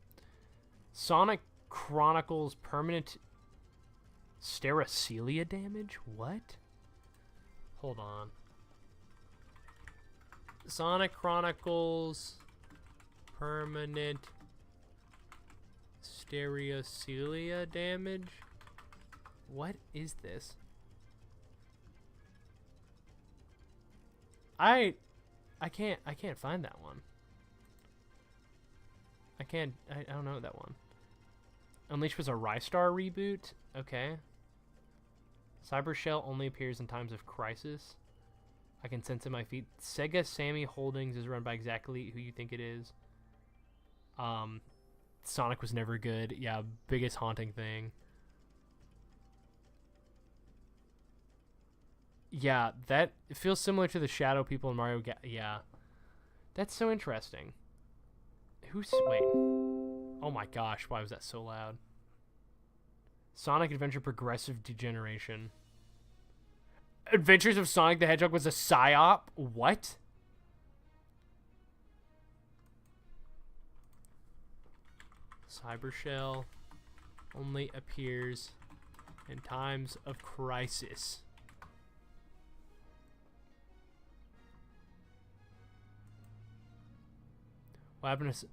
Speaker 1: Sonic Chronicles permanent stereocilia damage? What? Hold on. Sonic Chronicles permanent stereocilia damage? What is this? I can't find that one. I don't know that one. Unleash was a Rystar reboot. Okay. Cyber Shell only appears in times of crisis. I can sense in my feet. Sega Sammy Holdings is run by exactly who you think it is. Sonic was never good. Yeah, biggest haunting thing. Yeah, that it feels similar to the Shadow people in Mario. Yeah, that's so interesting. Wait? Oh my gosh, why was that so loud? Sonic Adventure Progressive Degeneration. Adventures of Sonic the Hedgehog was a psyop. What? Cyber Shell only appears in times of crisis. What happened to...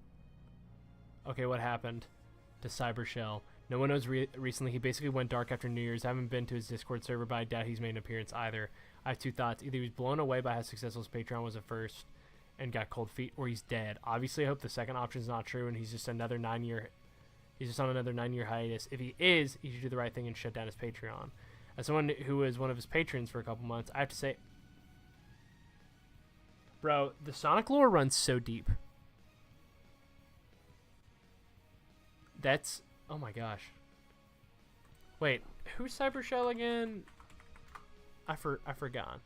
Speaker 1: Okay, what happened to Cyber Shell? No one knows recently. He basically went dark after New Year's. I haven't been to his Discord server, but I doubt he's made an appearance either. I have two thoughts. Either he was blown away by how successful his Patreon was at first and got cold feet, or he's dead. Obviously, I hope the second option is not true, and he's just another 9-year... He's just on another 9-year hiatus. If he is, he should do the right thing and shut down his Patreon. As someone who was one of his patrons for a couple months, I have to say... Bro, the Sonic lore runs so deep. That's... Oh my gosh. Wait, who's Cyber Shell again? I forgot.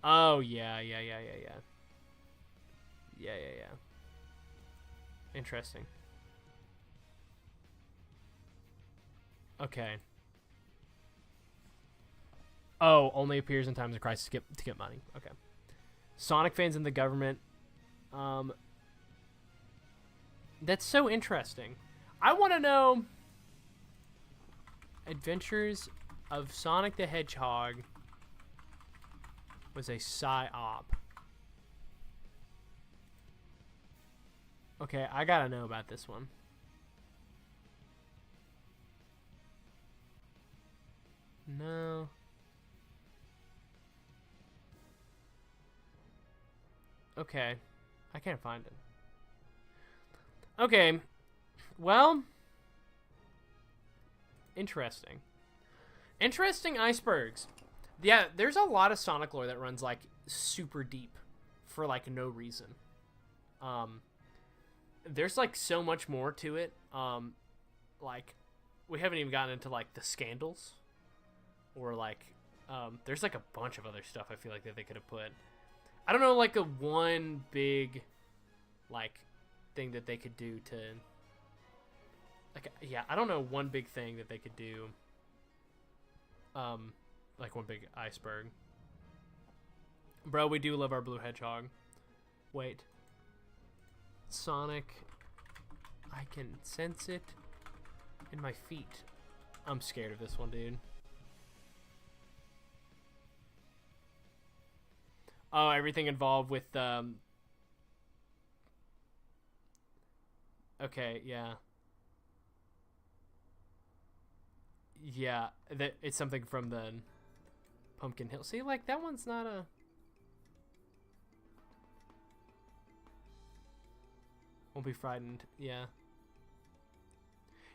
Speaker 1: Oh, yeah. Yeah. Interesting. Okay. Oh, only appears in times of crisis to get money. Okay. Sonic fans and the government. That's so interesting. I want to know Adventures of Sonic the Hedgehog was a psy-op. Okay, I gotta know about this one. No. Okay. I can't find it. Okay. Well. Interesting. Interesting icebergs. Yeah, there's a lot of Sonic lore that runs, like, super deep for, like, no reason. There's, like, so much more to it. Like, we haven't even gotten into, like, the scandals. Or, like, there's, like, a bunch of other stuff I feel like that they could have put. I don't know, like, a one big, like, thing that they could do to... Like, yeah, I don't know one big thing that they could do. Like, one big iceberg. Bro, we do love our blue hedgehog. Wait. Sonic. I can sense it in my feet. I'm scared of this one, dude. Oh, everything involved with, okay, yeah. Yeah, it's something from the Pumpkin Hill. See, like, that one's not a... Won't be frightened, yeah.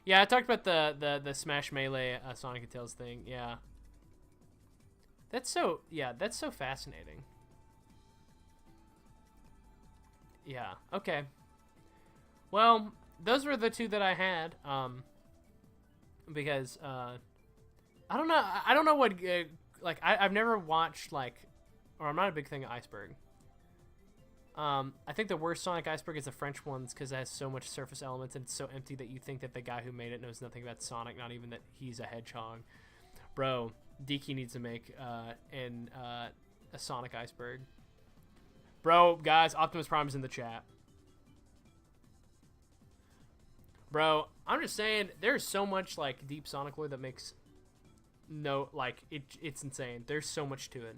Speaker 1: Yeah, I talked about the Smash Melee Sonic and Tails thing, yeah. That's so, yeah, that's so fascinating. Yeah, okay. Well, those were the two that I had, because, I don't know what, like, I've never watched, like, or I'm not a big thing of Iceberg. I think the worst Sonic Iceberg is the French ones because it has so much surface elements and it's so empty that you think that the guy who made it knows nothing about Sonic, not even that he's a hedgehog. Bro, Deke needs to make, a Sonic Iceberg. Bro, guys, Optimus Prime is in the chat. Bro, I'm just saying, there's so much, like, deep Sonic lore that makes no, like, it's insane. There's so much to it.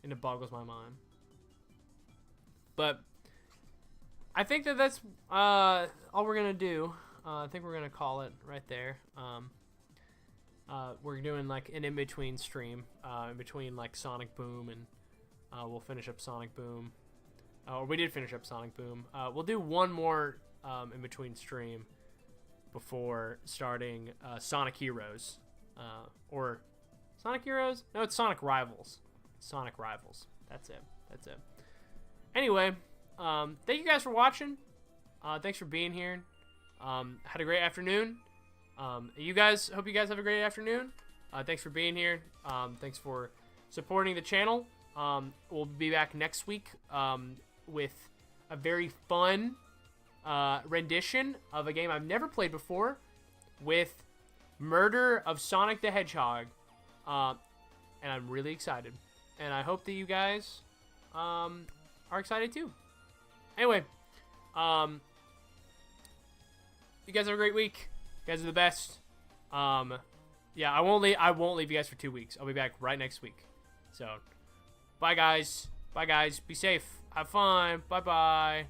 Speaker 1: And it boggles my mind. But I think that that's all we're going to do. I think we're going to call it right there. We're doing, like, an in-between stream. In between, like, Sonic Boom and... we'll finish up Sonic Boom. Or we did finish up Sonic Boom. We'll do one more in between stream before starting Sonic Heroes. Or Sonic Heroes? No, it's Sonic Rivals. Sonic Rivals. That's it. That's it. Anyway, thank you guys for watching. Thanks for being here. Had a great afternoon. You guys, hope you guys have a great afternoon. Thanks for being here. Thanks for supporting the channel. We'll be back next week with a very fun rendition of a game I've never played before with Murder of Sonic the Hedgehog. And I'm really excited. And I hope that you guys are excited too. Anyway, you guys have a great week. You guys are the best. Yeah, I won't leave you guys for 2 weeks. I'll be back right next week. So, bye guys. Bye guys. Be safe. Have fun. Bye bye.